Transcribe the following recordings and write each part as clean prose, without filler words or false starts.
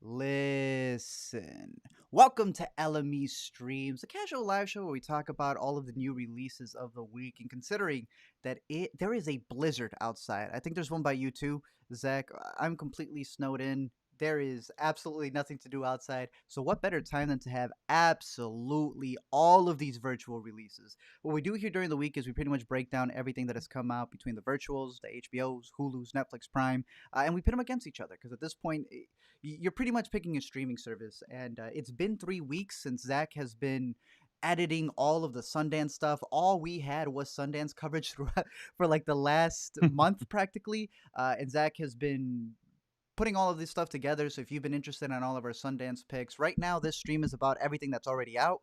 Listen. Welcome to LME Streams, a casual live show where we talk about all of the new releases of the week. And considering that there is a blizzard outside, I think there's one by you too, Zach. I'm completely snowed in. There is absolutely nothing to do outside. So, what better time than to have absolutely all of these virtual releases? What we do here during the week is we pretty much break down everything that has come out between the virtuals, the HBOs, Hulu's, Netflix Prime, and we pit them against each other because at this point, you're pretty much picking a streaming service. And it's been 3 weeks since Zach has been editing all of the Sundance stuff. All we had was Sundance coverage throughout for like the last month practically. And Zach has been putting all of this stuff together. So if you've been interested in all of our Sundance picks, right now this stream is about everything that's already out.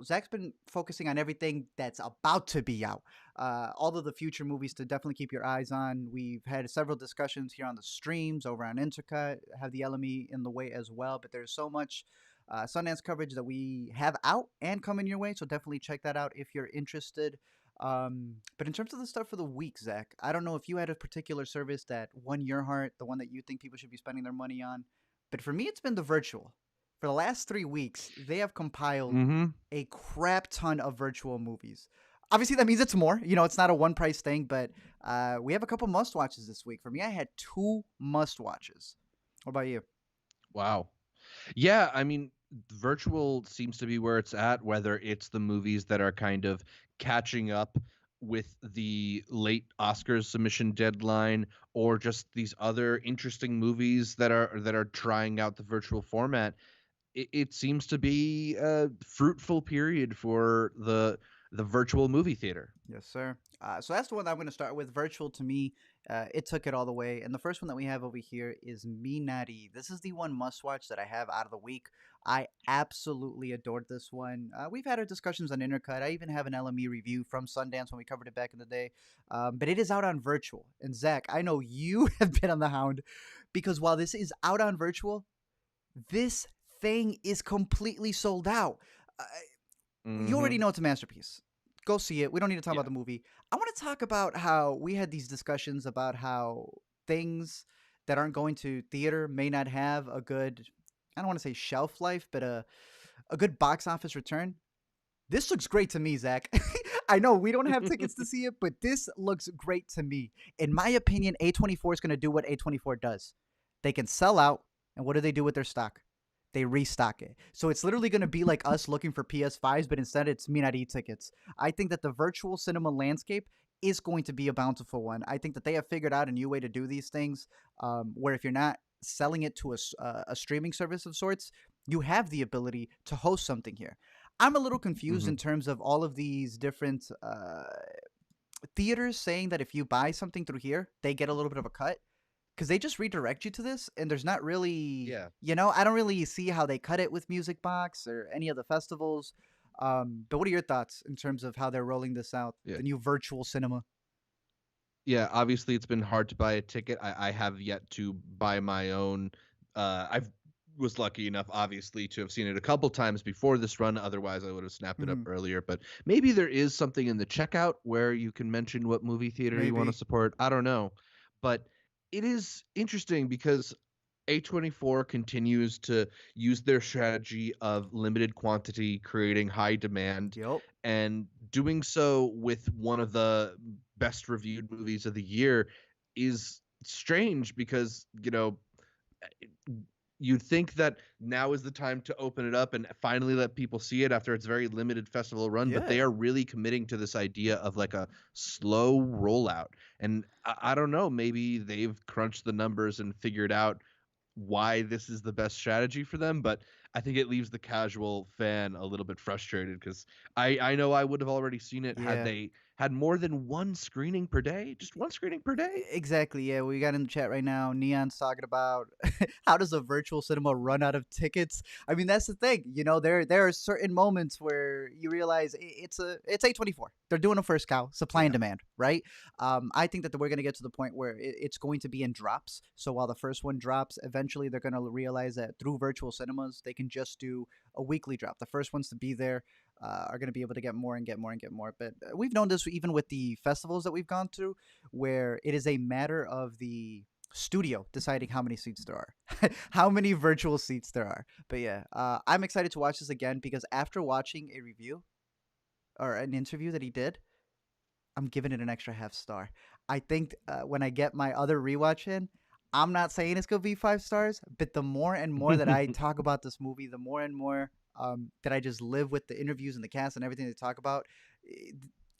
Zach's been focusing on everything that's about to be out. All of the future movies to definitely keep your eyes on. We've had several discussions here on the streams over on Intercut, have the LME in the way as well. But there's so much Sundance coverage that we have out and coming your way. So definitely check that out if you're interested. But in terms of the stuff for the week, Zach, I don't know if you had a particular service that won your heart, the one that you think people should be spending their money on. But for me, it's been the virtual. For the last 3 weeks, they have compiled Mm-hmm. a crap ton of virtual movies. Obviously, that means it's more. It's not a one price thing, but we have a couple must watches this week. For me, I had two must watches. What about you? Wow. Yeah, I mean, virtual seems to be where it's at, whether it's the movies that are kind of catching up with the late Oscars submission deadline or just these other interesting movies that are trying out the virtual format. It seems to be a fruitful period for the virtual movie theater. Yes, sir. So that's the one that I'm going to start with. Virtual to me, it took it all the way. And the first one that we have over here is Minari. This is the one must watch that I have out of the week. I absolutely adored this one. We've had our discussions on Intercut. I even have an LME review from Sundance when we covered it back in the day. But it is out on virtual. And Zach, I know you have been on the hound because while this is out on virtual, this thing is completely sold out. Uh, you already Mm-hmm. know it's a masterpiece. Go see it. We don't need to talk about Yeah. the movie. I want to talk about how we had these discussions about how things that aren't going to theater may not have a good, I don't want to say shelf life, but a good box office return. This looks great to me, Zach. I know we don't have tickets to see it, but this looks great to me. In my opinion, A24 is going to do what A24 does. They can sell out, and what do they do with their stock? They restock it. So it's literally going to be like us looking for PS5s, but instead it's Minari tickets. I think that the virtual cinema landscape is going to be a bountiful one. I think that they have figured out a new way to do these things where if you're not selling it to a streaming service of sorts, you have the ability to host something here. I'm a little confused Mm-hmm. in terms of all of these different theaters saying that if you buy something through here, they get a little bit of a cut because they just redirect you to this, and there's not really, Yeah. I don't really see how they cut it with Music Box or any of the festivals. But what are your thoughts in terms of how they're rolling this out, Yeah. the new virtual cinema? Yeah, obviously it's been hard to buy a ticket. I have yet to buy my own. I've was lucky enough, obviously, to have seen it a couple times before this run. Otherwise, I would have snapped it up Hmm. earlier. But maybe there is something in the checkout where you can mention what movie theater you want to Maybe. support. I don't know, but it is interesting because A24 continues to use their strategy of limited quantity, creating high demand, Yep. and doing so with one of the best reviewed movies of the year is strange because, you'd think that now is the time to open it up and finally let people see it after its very limited festival run, but they Yeah. are really committing to this idea of like a slow rollout. And I don't know, maybe they've crunched the numbers and figured out why this is the best strategy for them, but I think it leaves the casual fan a little bit frustrated because I know I would have already seen it had Yeah. they had more than one screening per day, just one screening per day. Exactly. Yeah, we got in the chat right now. Neon's talking about how does a virtual cinema run out of tickets? I mean, that's the thing. There are certain moments where you realize it's A24. They're doing a first cow, supply and Yeah. demand, right? I think that we're going to get to the point where it's going to be in drops. So while the first one drops, eventually they're going to realize that through virtual cinemas, they can just do a weekly drop. The first ones to be there are going to be able to get more and get more and get more. But we've known this even with the festivals that we've gone through where it is a matter of the studio deciding how many seats there are, how many virtual seats there are. But yeah, I'm excited to watch this again because after watching a review or an interview that he did, I'm giving it an extra half star. I think when I get my other rewatch in, I'm not saying it's gonna be 5 stars, but the more and more that I talk about this movie, the more and more that I just live with the interviews and the cast and everything they talk about.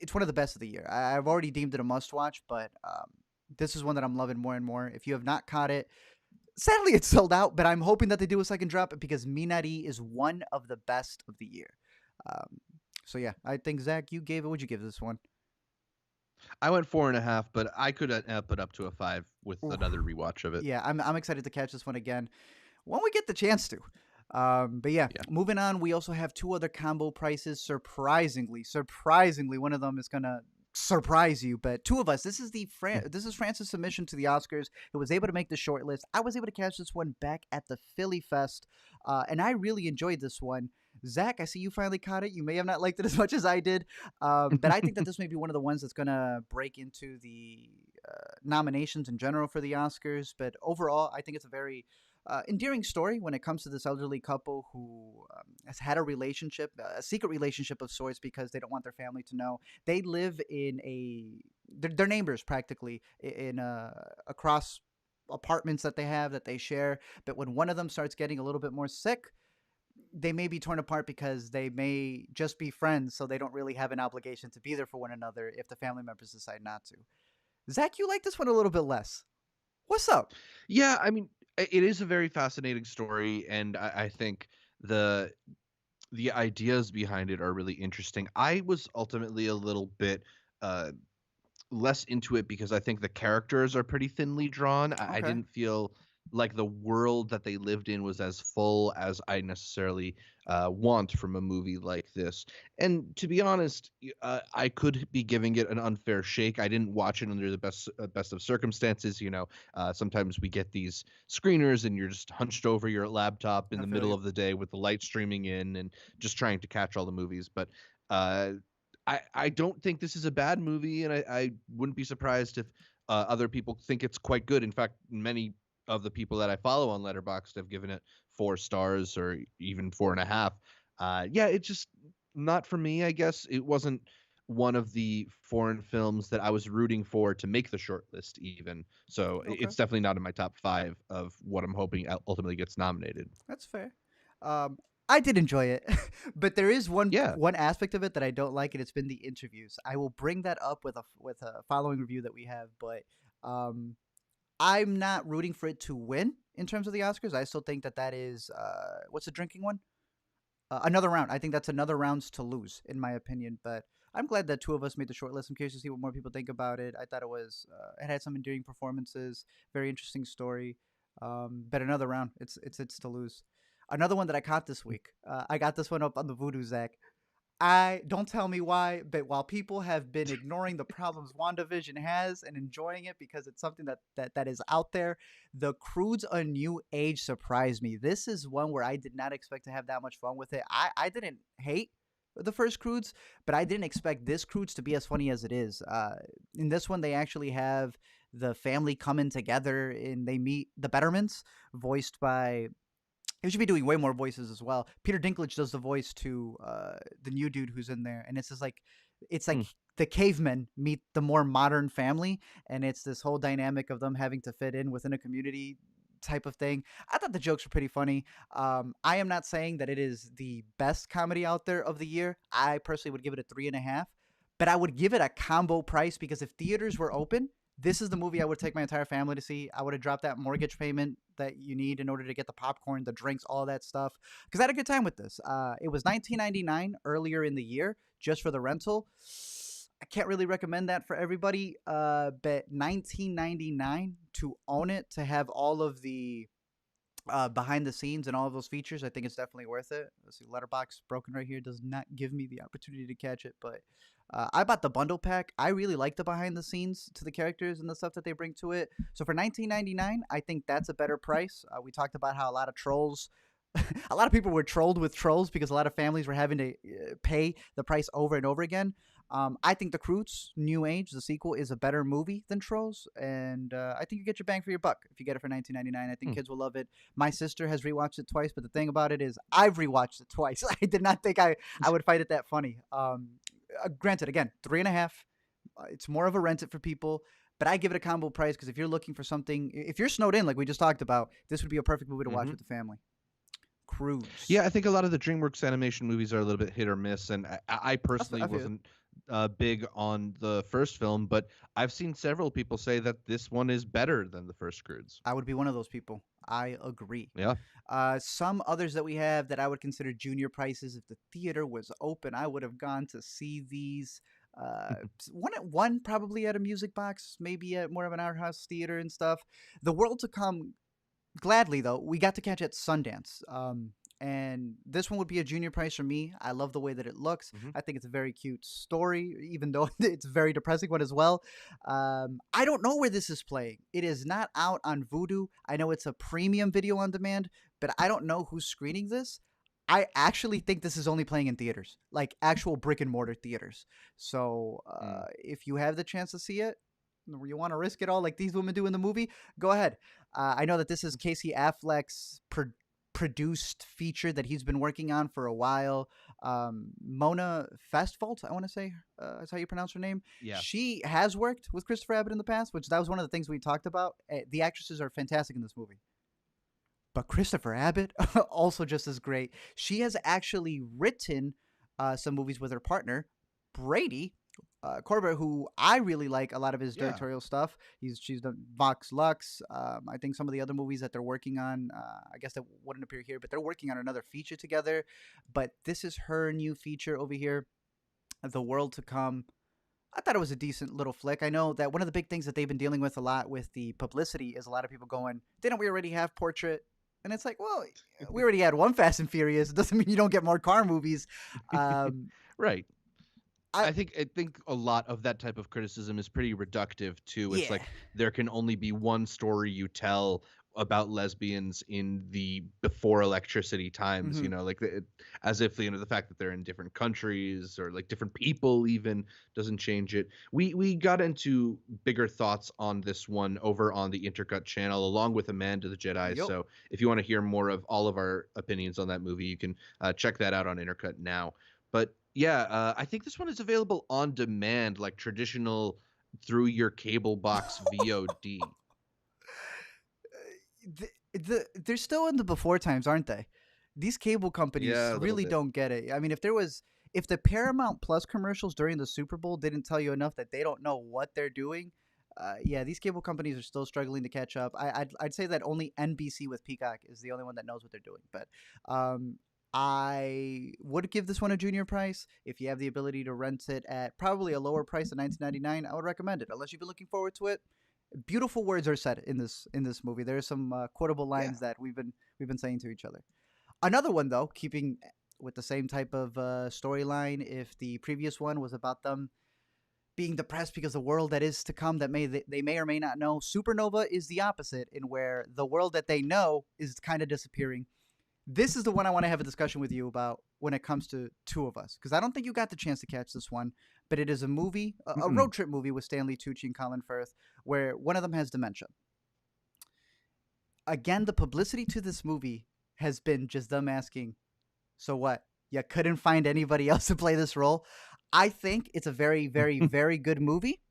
It's one of the best of the year. I've already deemed it a must watch, but this is one that I'm loving more and more. If you have not caught it, sadly it's sold out, but I'm hoping that they do a second drop because Minari is one of the best of the year. Um, so yeah, I think Zach, you gave it. What'd you give this one? I went 4.5, but I could up it up to a 5 with Oof. another rewatch of it. Yeah, I'm excited to catch this one again when we get the chance to. But yeah, Yeah. moving on, we also have two other combo prices. Surprisingly, one of them is gonna surprise you. But two of us. This is France's submission to the Oscars. It was able to make the short list. I was able to catch this one back at the Philly Fest, and I really enjoyed this one. Zach, I see you finally caught it. You may have not liked it as much as I did, but I think that this may be one of the ones that's gonna break into the nominations in general for the Oscars. But overall, I think it's a very endearing story when it comes to this elderly couple who has had a relationship, a secret relationship of sorts, because they don't want their family to know. They live in they're neighbors practically in across apartments that they have that they share. But when one of them starts getting a little bit more sick, they may be torn apart because they may just be friends, so they don't really have an obligation to be there for one another if the family members decide not to. Zach, you like this one a little bit less. What's up? Yeah, I mean, it is a very fascinating story, and I think the the ideas behind it are really interesting. I was ultimately a little bit uh, less into it because I think the characters are pretty thinly drawn. I Okay. didn't feel like the world that they lived in was as full as I necessarily want from a movie like this. And to be honest, I could be giving it an unfair shake. I didn't watch it under the best of circumstances. Sometimes we get these screeners and you're just hunched over your laptop in I the feel middle you. of the day with the light streaming in and just trying to catch all the movies. But uh, I don't think this is a bad movie, and I wouldn't be surprised if other people think it's quite good. In fact, many of the people that I follow on Letterboxd have given it 4 stars or even 4.5. Yeah, it's just not for me. I guess it wasn't one of the foreign films that I was rooting for to make the short list, even. So Okay. it's definitely not in my top 5 of what I'm hoping ultimately gets nominated. That's fair. Um, I did enjoy it, but there is Yeah. one aspect of it that I don't like, and it's been the interviews. I will bring that up with a following review that we have, but um, I'm not rooting for it to win in terms of the Oscars. I still think that that is what's the drinking one? Another round. I think that's another rounds to lose, in my opinion. But I'm glad that two of us made the short list. I'm curious to see what more people think about it. I thought it had some endearing performances, very interesting story. But another round, it's to lose. Another one that I caught this week. I got this one up on the Voodoo Zach. I don't tell me why, but while people have been ignoring the problems WandaVision has and enjoying it because it's something that is out there, the Croods A New Age surprised me. This is one where I did not expect to have that much fun with it. I didn't hate the first Croods, but I didn't expect this Croods to be as funny as it is. In this one, they actually have the family coming together and they meet the Bettermans, voiced by he should be doing way more voices as well. Peter Dinklage does the voice to the new dude who's in there, and it's like Hmm. the cavemen meet the more modern family, and it's this whole dynamic of them having to fit in within a community type of thing. I thought the jokes were pretty funny. I am not saying that it is the best comedy out there of the year. I personally would give it a 3.5, but I would give it a combo price because if theaters were open, this is the movie I would take my entire family to see. I would have dropped that mortgage payment that you need in order to get the popcorn, the drinks, all that stuff. Because I had a good time with this. It was $19.99 earlier in the year just for the rental. I can't really recommend that for everybody, but $19.99 to own it, to have all of the behind the scenes and all of those features, I think it's definitely worth it. Let's see, Letterboxd broken right here does not give me the opportunity to catch it, but I bought the bundle pack. I really like the behind the scenes to the characters and the stuff that they bring to it. So for $19.99, I think that's a better price. We talked about how a lot of trolls a lot of people were trolled with trolls because a lot of families were having to pay the price over and over again. I think the Croods New Age, the sequel, is a better movie than Trolls, and I think you get your bang for your buck if you get it for $19.99. I think Hmm. kids will love it. My sister has rewatched it twice, but the thing about it is I've rewatched it twice. I did not think I would find it that funny. Granted, again, 3.5. It's more of a rent it for people, but I give it a combo price because if you're looking for something, if you're snowed in like we just talked about, this would be a perfect movie to watch Hmm. with the family. Croods. Yeah, I think a lot of the DreamWorks animation movies are a little bit hit or miss, and I personally I feel it. wasn't big on the first film, but I've seen several people say that this one is better than the first Croods. I would be one of those people. I agree. Yeah. Some others that we have that I would consider junior prices. If the theater was open, I would have gone to see these. One probably at a music box, maybe at more of an art house theater and stuff. The World to Come, gladly though, we got to catch at Sundance. And this one would be a junior price for me. I love the way that it looks. Hmm. I think it's a very cute story, even though it's a very depressing one as well. I don't know where this is playing. It is not out on Vudu. I know it's a premium video on demand, but I don't know who's screening this. I actually think this is only playing in theaters, like actual brick and mortar theaters. So Mm. if you have the chance to see it, you want to risk it all like these women do in the movie, go ahead. I know that this is Casey Affleck's produced feature that he's been working on for a while. Mona Fastvolt, I want to say, that's how you pronounce her name. Yeah. She has worked with Christopher Abbott in the past, which that was one of the things we talked about. The actresses are fantastic in this movie. But Christopher Abbott, also just as great. She has actually written some movies with her partner, Brady Corbett, who I really like a lot of his Yeah. directorial stuff. She's done Vox Lux. I think some of the other movies that they're working on, I guess that wouldn't appear here, but they're working on another feature together. But this is her new feature over here, The World to Come. I thought it was a decent little flick. I know that one of the big things that they've been dealing with a lot with the publicity is a lot of people going, didn't we already have Portrait? And it's like, well, we already had one Fast and Furious. It doesn't mean you don't get more car movies. Um, Right. I I think a lot of that type of criticism is pretty reductive too. It's Yeah. like there can only be one story you tell about lesbians in the before electricity times, Mhm. like as if the fact that they're in different countries or like different people even doesn't change it. We got into bigger thoughts on this one over on the Intercut channel along with Amanda the Jedi. Yup. So if you want to hear more of all of our opinions on that movie, you can check that out on Intercut now. But yeah, I think this one is available on demand, like traditional through your cable box VOD. They're still in the before times, aren't they? These cable companies Yeah, a little really bit. don't get it. I mean, if the Paramount Plus commercials during the Super Bowl didn't tell you enough that they don't know what they're doing, yeah, these cable companies are still struggling to catch up. I'd say that only NBC with Peacock is the only one that knows what they're doing. But I would give this one a junior price. If you have the ability to rent it at probably a lower price than 19.99, I would recommend it. Unless you've been looking forward to it, beautiful words are said in this movie. There are some quotable Yeah. lines that we've been saying to each other. Another one though, keeping with the same type of storyline. If the previous one was about them being depressed because the world that is to come that they may or may not know, Supernova is the opposite, in where the world that they know is kind of disappearing. This is the one I want to have a discussion with you about when it comes to Two of Us, because I don't think you got the chance to catch this one, but it is a movie, a Mm-mm. road trip movie with Stanley Tucci and Colin Firth, where one of them has dementia. Again, the publicity to this movie has been just them asking, "So what? You couldn't find anybody else to play this role?" I think it's a very, very, very good movie.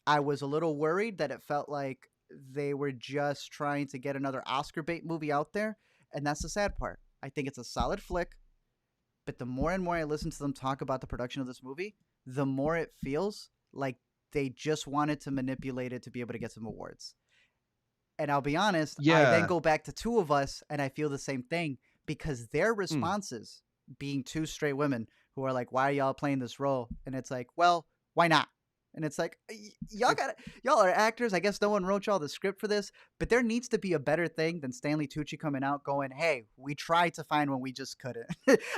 I was a little worried that it felt like they were just trying to get another Oscar bait movie out there, and that's the sad part. I think it's a solid flick, but the more and more I listen to them talk about the production of this movie, the more it feels like they just wanted to manipulate it to be able to get some awards. And I'll be honest, I then Yeah. go back to Two of Us and I feel the same thing because their Mm. responses, being two straight women who are like, "Why are y'all playing this role?" And it's like, "Well, why not?" And it's like, y'all are actors. I guess no one wrote y'all the script for this, but there needs to be a better thing than Stanley Tucci coming out going, "Hey, we tried to find one, we just couldn't."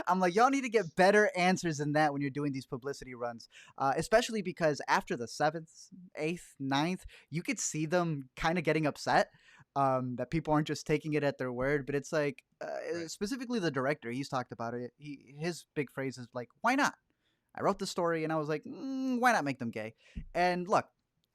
I'm like, y'all need to get better answers than that when you're doing these publicity runs, especially because after the seventh, eighth, ninth, you could see them kind of getting upset. that people aren't just taking it at their word, but it's like Right. specifically the director. He's talked about it. His big phrase is like, "Why not?" I wrote the story and I was like, "Why not make them gay?" And look,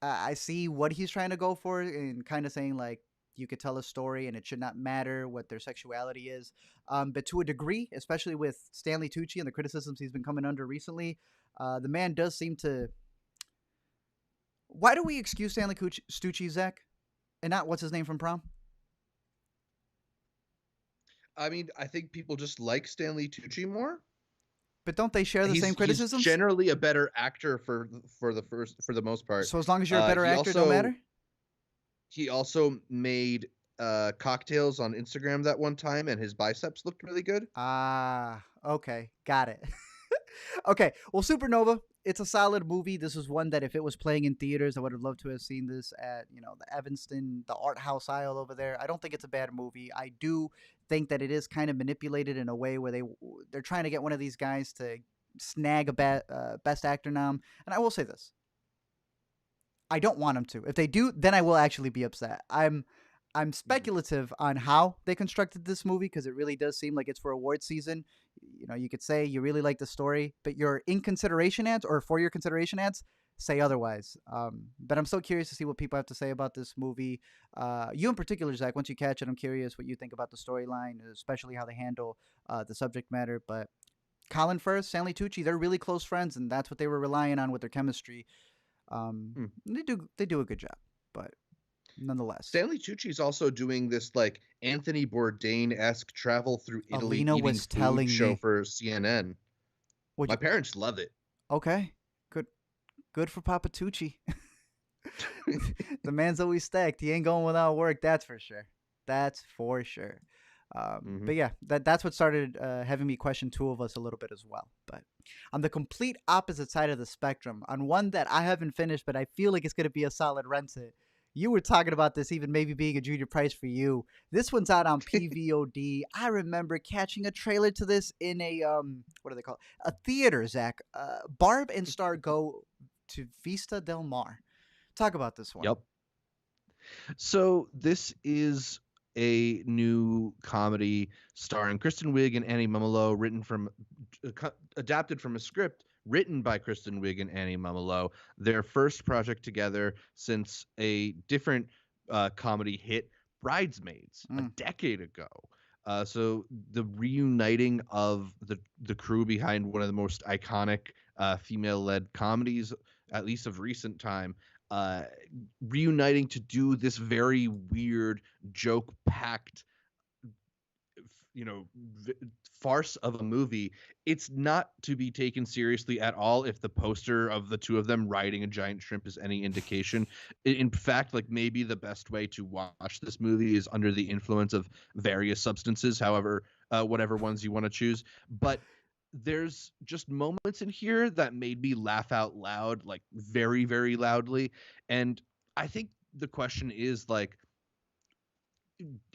I see what he's trying to go for and kind of saying like you could tell a story and it should not matter what their sexuality is. But to a degree, especially with Stanley Tucci and the criticisms he's been coming under recently, the man does seem to. Why do we excuse Stanley Tucci, Zach, and not what's his name from Prom? I mean, I think people just like Stanley Tucci more. But don't they share the same He's criticisms? generally a better actor for the most part. So as long as you're a better actor, don't matter. He also made cocktails on Instagram that one time, and his biceps looked really good. Ah, okay, got it. Okay, well, Supernova, it's a solid movie. This is one that if it was playing in theaters, I would have loved to have seen this at, the Evanston, the art house aisle over there. I don't think it's a bad movie. I do think that it is kind of manipulated in a way where they're trying to get one of these guys to snag a best actor nom. And I will say this. I don't want them to. If they do, then I will actually be upset. I'm speculative on how they constructed this movie because it really does seem like it's for award season. You could say you really like the story, but your in consideration ads or for your consideration ads say otherwise. But I'm so curious to see what people have to say about this movie. You in particular, Zach, once you catch it, I'm curious what you think about the storyline, especially how they handle the subject matter. But Colin Firth, Stanley Tucci, they're really close friends, and that's what they were relying on with their chemistry. They do a good job, but nonetheless. Stanley Tucci's also doing this like Anthony Bourdain-esque travel through Italy Alina eating was food telling show me. for CNN. My parents love it. Okay, good for Papa Tucci. The man's always stacked. He ain't going without work. That's for sure. That's for sure. But yeah, that's what started having me question two of us a little bit as well. But on the complete opposite side of the spectrum, on one that I haven't finished, but I feel like it's going to be a solid rent it. You were talking about this even maybe being a junior price for you. This one's out on PVOD. I remember catching a trailer to this in a what do they call it? A theater, Zach. Barb and Star go to Vista Del Mar. Talk about this one. Yep. So this is a new comedy starring Kristen Wiig and Annie Mumolo, adapted from a script written by Kristen Wiig and Annie Mumolo, their first project together since a different comedy hit, Bridesmaids, a decade ago. So the reuniting of the crew behind one of the most iconic female-led comedies, at least of recent time, reuniting to do this very weird, joke-packed, farce of a movie. It's not to be taken seriously at all if the poster of the two of them riding a giant shrimp is any indication. In fact, like maybe the best way to watch this movie is under the influence of various substances, however, whatever ones you want to choose. But there's just moments in here that made me laugh out loud, like very, very loudly. And I think the question is like,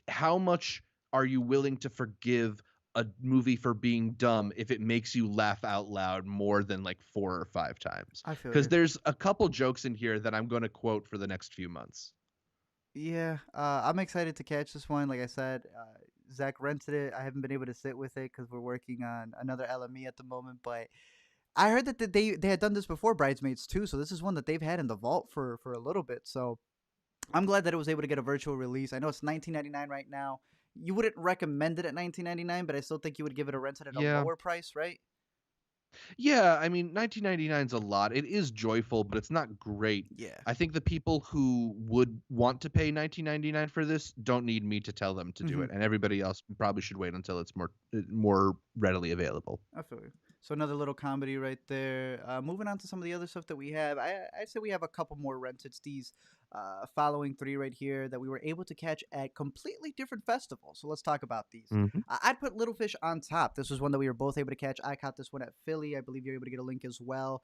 how much are you willing to forgive a movie for being dumb if it makes you laugh out loud more than like 4 or 5 times? Because there's a couple jokes in here that I'm going to quote for the next few months. Yeah, I'm excited to catch this one. Like I said, Zach rented it. I haven't been able to sit with it because we're working on another LME at the moment. But I heard that they had done this before Bridesmaids too. So this is one that they've had in the vault for a little bit. So I'm glad that it was able to get a virtual release. I know it's $19.99 right now. You wouldn't recommend it at $19.99, but I still think you would give it a rented at a lower price, right? Yeah, I mean, $19.99 is a lot. It is joyful, but it's not great. Yeah. I think the people who would want to pay $19.99 for this don't need me to tell them to do it, and everybody else probably should wait until it's more readily available. I feel you. So another little comedy right there. Moving on to some of the other stuff that we have. I'd say we have a couple more rented. These following 3 right here that we were able to catch at completely different festivals. So let's talk about these. I'd put Little Fish on top. This was one that we were both able to catch. I caught this one at Philly. I believe you're able to get a link as well.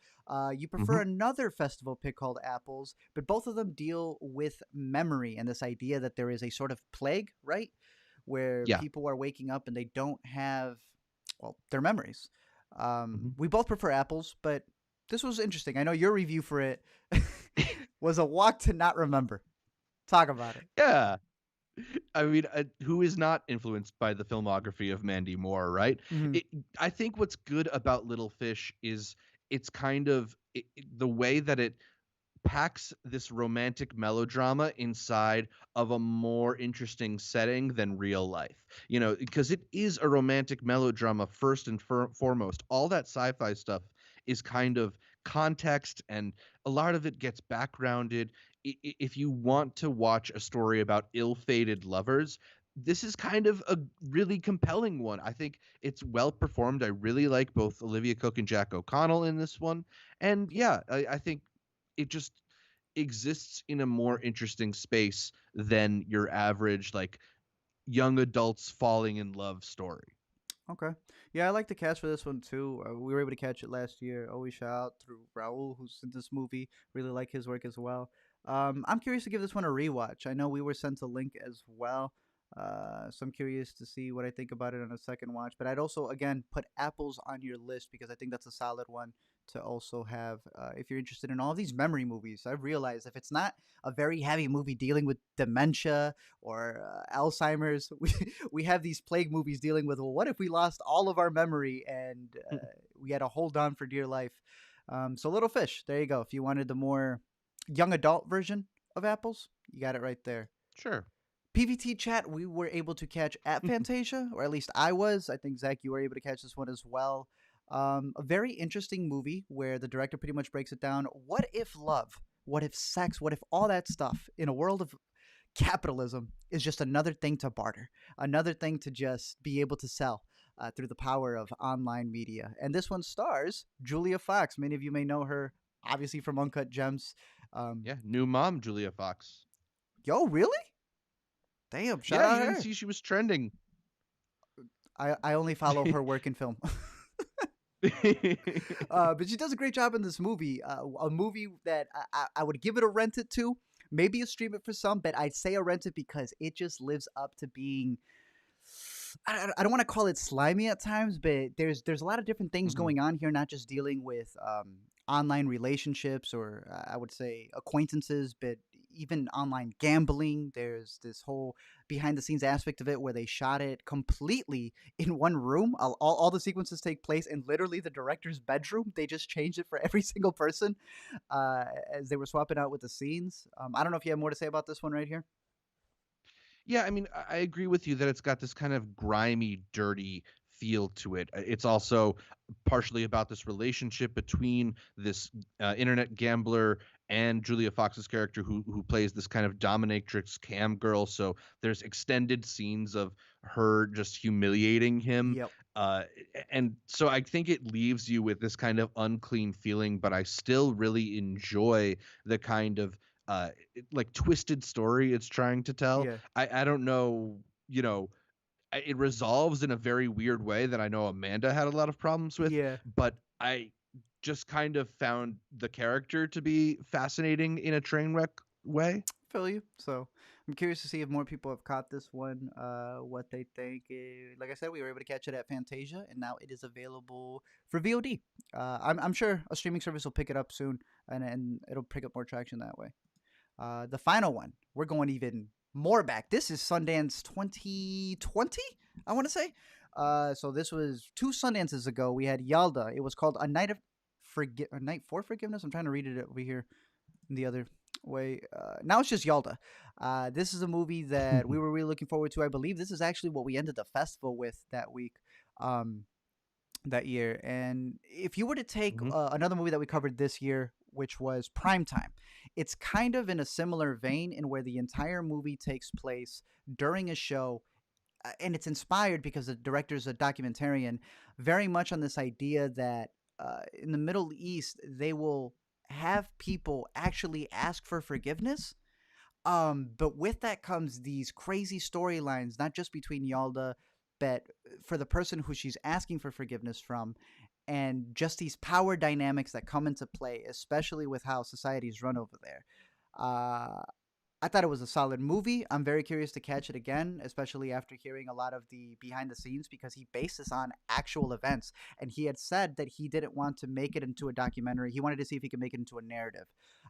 You prefer another festival pick called Apples, but both of them deal with memory and this idea that there is a sort of plague, right? Where people are waking up and they don't have, their memories. We both prefer Apples, but this was interesting. I know your review for it was a walk to not remember. Talk about it. Yeah. I mean, who is not influenced by the filmography of Mandy Moore, right? Hmm. It, I think what's good about Little Fish is it's kind of the way that it packs this romantic melodrama inside of a more interesting setting than real life. You know, because it is a romantic melodrama first and foremost. All that sci-fi stuff is kind of context, and a lot of it gets backgrounded. If you want to watch a story about ill-fated lovers, this is kind of a really compelling one. I think it's well performed. I really like both Olivia Cook and Jack O'Connell in this one. And yeah, I think it just exists in a more interesting space than your average like young adults falling in love story. Okay. Yeah, I like the cast for this one too. We were able to catch it last year. Always shout out through Raul, who's in this movie. Really like his work as well. I'm curious to give this one a rewatch. I know we were sent a link as well. So I'm curious to see what I think about it on a second watch. But I'd also, again, put Apples on your list because I think that's a solid one to also have if you're interested in all of these memory movies. I've realized if it's not a very heavy movie dealing with dementia or Alzheimer's, we have these plague movies dealing with, well, what if we lost all of our memory and we had to hold on for dear life? So Little Fish, there you go. If you wanted the more young adult version of Apples, you got it right there. Sure. PVT chat, we were able to catch at Fantasia, or at least I was. I think, Zach, you were able to catch this one as well. A very interesting movie where the director pretty much breaks it down. What if love? What if sex? What if all that stuff in a world of capitalism is just another thing to barter, another thing to just be able to sell through the power of online media? And this one stars Julia Fox. Many of you may know her, obviously, from Uncut Gems. Um, Yeah, new mom Julia Fox. Yo, really? Damn, shout Yeah, out you didn't her. see she was trending. I only follow her work in film. But she does a great job in this movie. A movie that I would give it a rent it to. Maybe a stream it for some, but I'd say a rent it because it just lives up to being. I don't want to call it slimy at times, but there's a lot of different things Mhm. going on here, not just dealing with online relationships or I would say acquaintances, but even online gambling. There's this whole behind the scenes aspect of it where they shot it completely in one room. All the sequences take place in literally the director's bedroom. They just changed it for every single person as they were swapping out with the scenes. I don't know if you have more to say about this one right here. Yeah, I mean, I agree with you that it's got this kind of grimy, dirty feel to it. It's also partially about this relationship between this internet gambler and Julia Fox's character, who plays this kind of dominatrix cam girl. So there's extended scenes of her just humiliating him. Yep. Uh, and so I think it leaves you with this kind of unclean feeling, but I still really enjoy the kind of like twisted story it's trying to tell. Yeah. I don't know, you know, it resolves in a very weird way that I know Amanda had a lot of problems with, Yeah. but I just kind of found the character to be fascinating in a train wreck way. Feel you. So I'm curious to see if more people have caught this one, what they think. Like I said, we were able to catch it at Fantasia, and now it is available for VOD. I'm sure a streaming service will pick it up soon, and it'll pick up more traction that way. The final one, we're going even more back. This is Sundance 2020, I want to say. So this was two Sundances ago. We had Yalda. It was called A Night for Forgiveness. I'm trying to read it over here in the other way. Now it's just Yalda. This is a movie that we were really looking forward to. I believe this is actually what we ended the festival with that week. That year. And if you were to take Mhm. another movie that we covered this year, which was Primetime, it's kind of in a similar vein in where the entire movie takes place during a show. And it's inspired because the director's a documentarian, very much on this idea that in the Middle East, they will have people actually ask for forgiveness, but with that comes these crazy storylines, not just between Yalda, but for the person who she's asking for forgiveness from, and just these power dynamics that come into play, especially with how societies run over there. Uh, I thought it was a solid movie. I'm very curious to catch it again, especially after hearing a lot of the behind the scenes because he based this on actual events. And he had said that he didn't want to make it into a documentary. He wanted to see if he could make it into a narrative.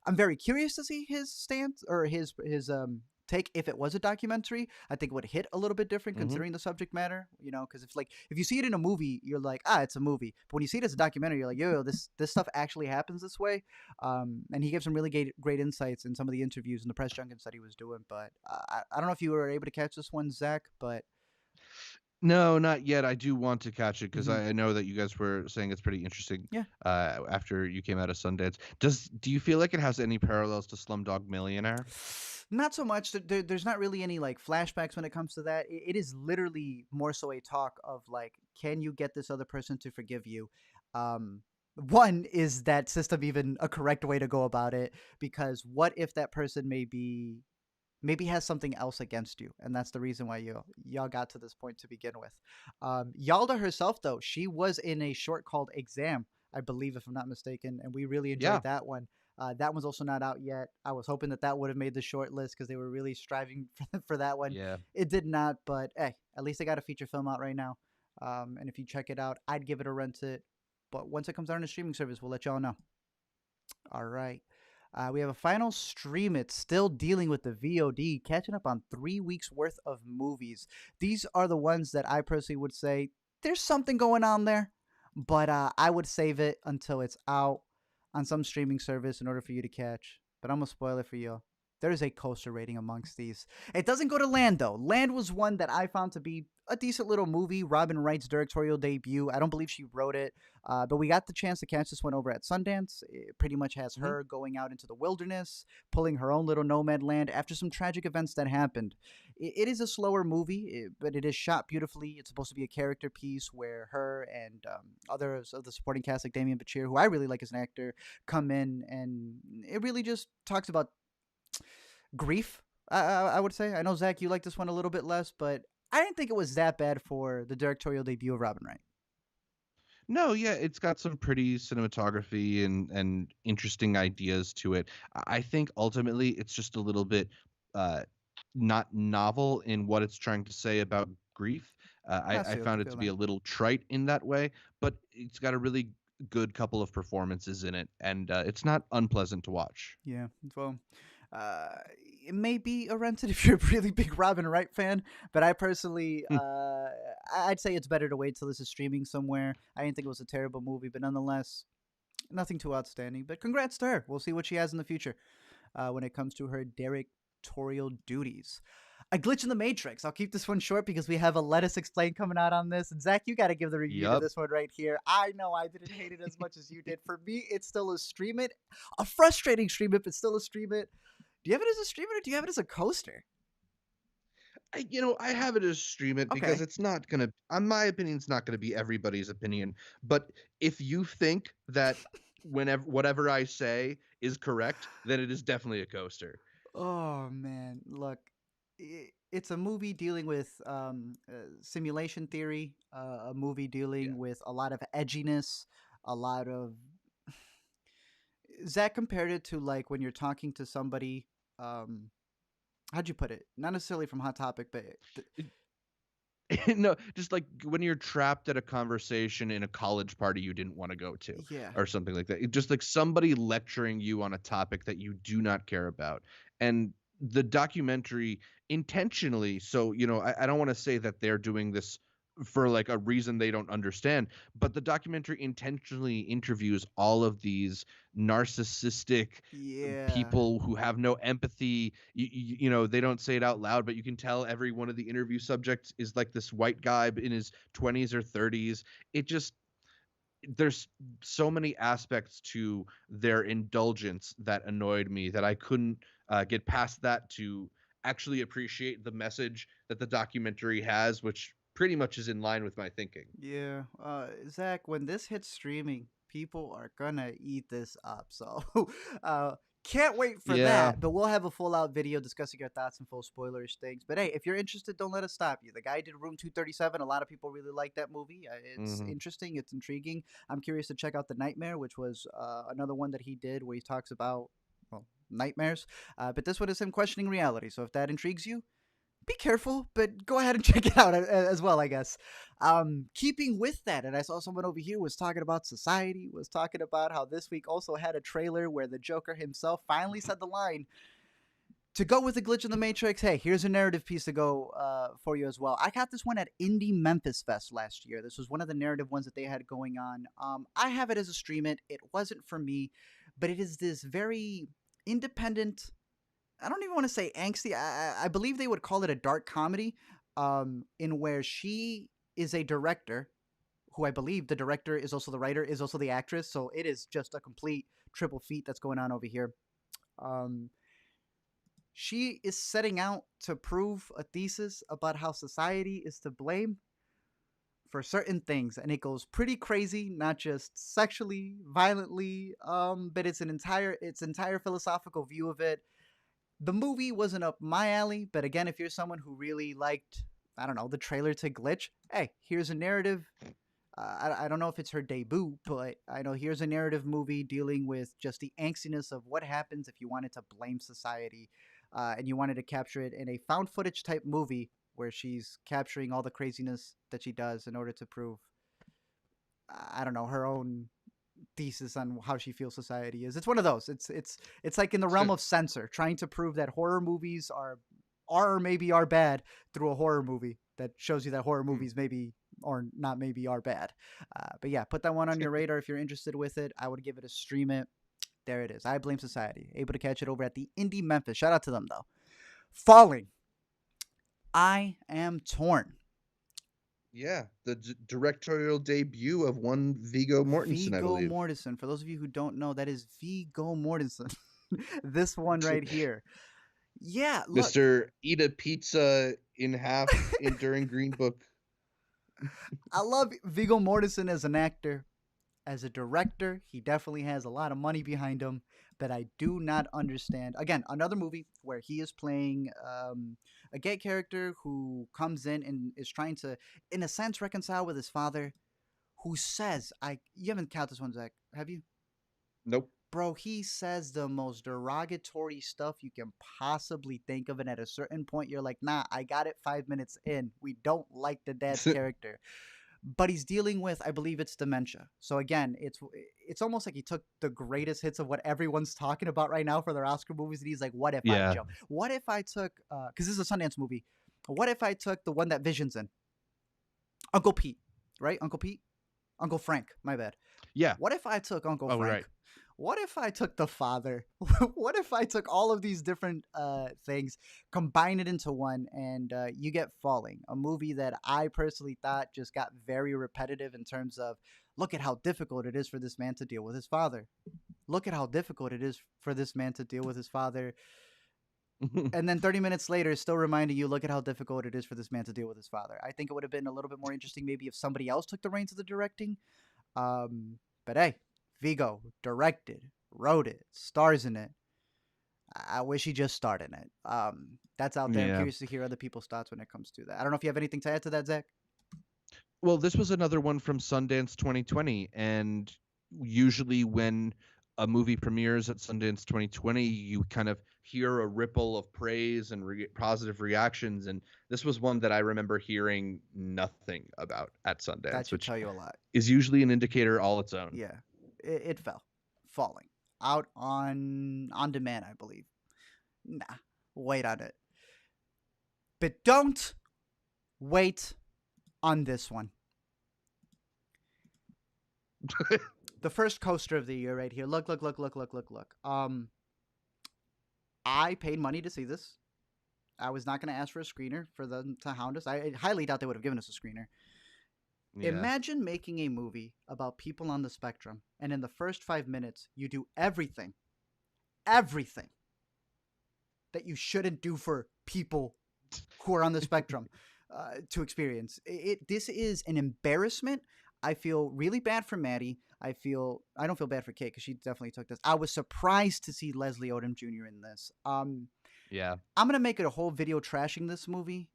I'm very curious to see his stance or his take if it was a documentary. I think it would hit a little bit different Hmm. considering the subject matter, because if you see it in a movie, you're like, it's a movie. But when you see it as a documentary, you're like, yo, this stuff actually happens this way. And he gave some really great insights in some of the interviews and the press junkets that he was doing. But I don't know if you were able to catch this one, Zach, but No, not yet. I do want to catch it because mhm. I know that you guys were saying it's pretty interesting. Yeah. After you came out of Sundance, do you feel like it has any parallels to Slumdog Millionaire? Not so much. There's not really any like flashbacks when it comes to that. It is literally more so a talk of like, can you get this other person to forgive you? Um, One, is that system even a correct way to go about it? Because what if that person maybe has something else against you, and that's the reason why y'all got to this point to begin with. Yalda herself, though, she was in a short called Exam, I believe, if I'm not mistaken, and we really Yeah, enjoyed that one. That one's also not out yet. I was hoping that would have made the short list because they were really striving for that one. yeah. It did not, but hey, at least they got a feature film out right now. And if you check it out, I'd give it a rent it. But once it comes out on a streaming service, we'll let y'all know. All right. We have a final stream. It's still dealing with the VOD, catching up on 3 weeks worth of movies. These are the ones that I personally would say there's something going on there, but I would save it until it's out on some streaming service in order for you to catch. But I'm gonna spoil it for you. There is a coaster rating amongst these. It doesn't go to Land though. Land was one that I found to be a decent little movie. Robin Wright's directorial debut. I don't believe she wrote it, but we got the chance to catch this one over at Sundance. It pretty much has Hmm. her going out into the wilderness, pulling her own little nomad land after some tragic events that happened. It is a slower movie, but it is shot beautifully. It's supposed to be a character piece where her and others of the supporting cast, like Damian Bachir, who I really like as an actor, come in, and it really just talks about grief. I would say. I know Zach, you like this one a little bit less, but I didn't think it was that bad for the directorial debut of Robin Wright. No, yeah, it's got some pretty cinematography and interesting ideas to it. I think ultimately it's just a little bit uh, not novel in what it's trying to say about grief. I I feel found it feel to be that. a little trite in that way, but it's got a really good couple of performances in it, and it's not unpleasant to watch. Yeah. Well, uh, it may be a rented if you're a really big Robin Wright fan, but I personally, I'd say it's better to wait till this is streaming somewhere. I didn't think it was a terrible movie, but nonetheless, nothing too outstanding. But congrats to her. We'll see what she has in the future when it comes to her directorial duties. A glitch in the Matrix. I'll keep this one short because we have a Let Us Explain coming out on this. And Zach, you got to give the review to Yup. this one right here. I know I didn't hate it as much as you did. For me, it's still a stream it. A frustrating stream it, but still a stream it. Do you have it as a stream it or do you have it as a coaster? I have it as stream it because Okay. it's not gonna, on my opinion, it's not gonna be everybody's opinion. But if you think that whenever whatever I say is correct, then it is definitely a coaster. Oh, man. Look, it's a movie dealing with simulation theory, a movie Yeah. dealing with a lot of edginess, a lot of Zach compared it to like when you're talking to somebody. Um, how'd you put it? Not necessarily from Hot Topic, but No, just like when you're trapped at a conversation in a college party you didn't want to go to, yeah, or something like that. Just like somebody lecturing you on a topic that you do not care about. And the documentary intentionally, so, I don't want to say that they're doing this for like a reason they don't understand, but the documentary intentionally interviews all of these narcissistic yeah, people who have no empathy. They don't say it out loud, but you can tell every one of the interview subjects is like this white guy in his 20s or 30s. It just, there's so many aspects to their indulgence that annoyed me that I couldn't get past that to actually appreciate the message that the documentary has, which pretty much is in line with my thinking. yeah. Zach, when this hits streaming, people are gonna eat this up. So, uh, can't wait for Yeah. that. But we'll have a full out video discussing our thoughts and full spoilers things. But hey, if you're interested, don't let us stop you. The guy did Room 237. A lot of people really like that movie. It's Hmm. interesting. It's intriguing. I'm curious to check out The Nightmare, which was another one that he did where he talks about well nightmares. But this one is him questioning reality. So if that intrigues you, be careful, but go ahead and check it out as well, I guess. Keeping with that, and I saw someone over here was talking about Society, was talking about how this week also had a trailer where the Joker himself finally said the line, To go with the glitch in the Matrix, hey, here's a narrative piece to go for you as well. I got this one at Indie Memphis Fest last year. This was one of the narrative ones that they had going on. I have it as a stream it. It wasn't for me, but it is this very independent. I don't even want to say angsty. I believe they would call it a dark comedy, in where she is a director, who I believe the director is also the writer, is also the actress. So it is just a complete triple feat that's going on over here. Um, she is setting out to prove a thesis about how society is to blame for certain things, and it goes pretty crazy, not just sexually, violently, but it's entire philosophical view of it. The movie wasn't up my alley, but again, if you're someone who really liked, I don't know, the trailer to Glitch, hey, here's a narrative. I don't know if it's her debut, but I know here's a narrative movie dealing with just the angstiness of what happens if you wanted to blame society, and you wanted to capture it in a found footage type movie where she's capturing all the craziness that she does in order to prove, I don't know, her own thesis on how she feels society is. It's one of those. It's like in the realm of censor, trying to prove that horror movies are or maybe are bad through a horror movie that shows you that horror movies maybe or not maybe are bad. But yeah, put that one on your radar if you're interested with it. I would give it a stream it. There it is. I Blame Society. Able to catch it over at the Indie Memphis. Shout out to them though. Falling. I Am Torn. Yeah, the directorial debut of one Viggo Mortensen, I Viggo believe. Mortensen. For those of you who don't know, that is Viggo Mortensen. This one right here. Yeah, look. Mr. Eat a Pizza in Half during Green Book. I love Viggo Mortensen as an actor. As a director, he definitely has a lot of money behind him, but I do not understand. Again, another movie where he is playing a gay character who comes in and is trying to, in a sense, reconcile with his father, who says, You haven't counted this one, Zach, have you? Nope. Bro, he says the most derogatory stuff you can possibly think of, and at a certain point, you're like, nah, I got it 5 minutes in. We don't like the dad's character. But he's dealing with, I believe it's dementia. So again, it's almost like he took the greatest hits of what everyone's talking about right now for their Oscar movies, and he's like, what if I jump? What if I took, because this is a Sundance movie, what if I took the one that Vision's in? Uncle Pete, right? Uncle Pete? Uncle Frank, my bad. Yeah. What if I took Uncle Frank? Right. What if I took the father? What if I took all of these different things, combine it into one, and you get Falling, a movie that I personally thought just got very repetitive in terms of, look at how difficult it is for this man to deal with his father. Look at how difficult it is for this man to deal with his father. And then 30 minutes later, still reminding you, look at how difficult it is for this man to deal with his father. I think it would have been a little bit more interesting maybe if somebody else took the reins of the directing. But hey, Viggo directed, wrote it, stars in it. I wish he just starred in it. That's out there. I'm curious to hear other people's thoughts when it comes to that. I don't know if you have anything to add to that, Zach. Well, this was another one from Sundance 2020, and usually when a movie premieres at Sundance 2020, you kind of hear a ripple of praise and positive reactions, and this was one that I remember hearing nothing about at Sundance, That should tell you a lot. Is usually an indicator all its own. Yeah, it fell, Falling out on demand, I believe. Nah, wait on it, but don't wait on this one. The first coaster of the year right here. Look. I paid money to see this. I was not going to ask for a screener for them to hound us. I highly doubt they would have given us a screener. Yeah. Imagine making a movie about people on the spectrum, and in the first 5 minutes, you do everything that you shouldn't do for people who are on the spectrum to experience. This is an embarrassment. I feel really bad for Maddie. I don't feel bad for Kate because she definitely took this. I was surprised to see Leslie Odom Jr. in this. Yeah. I'm going to make it a whole video trashing this movie,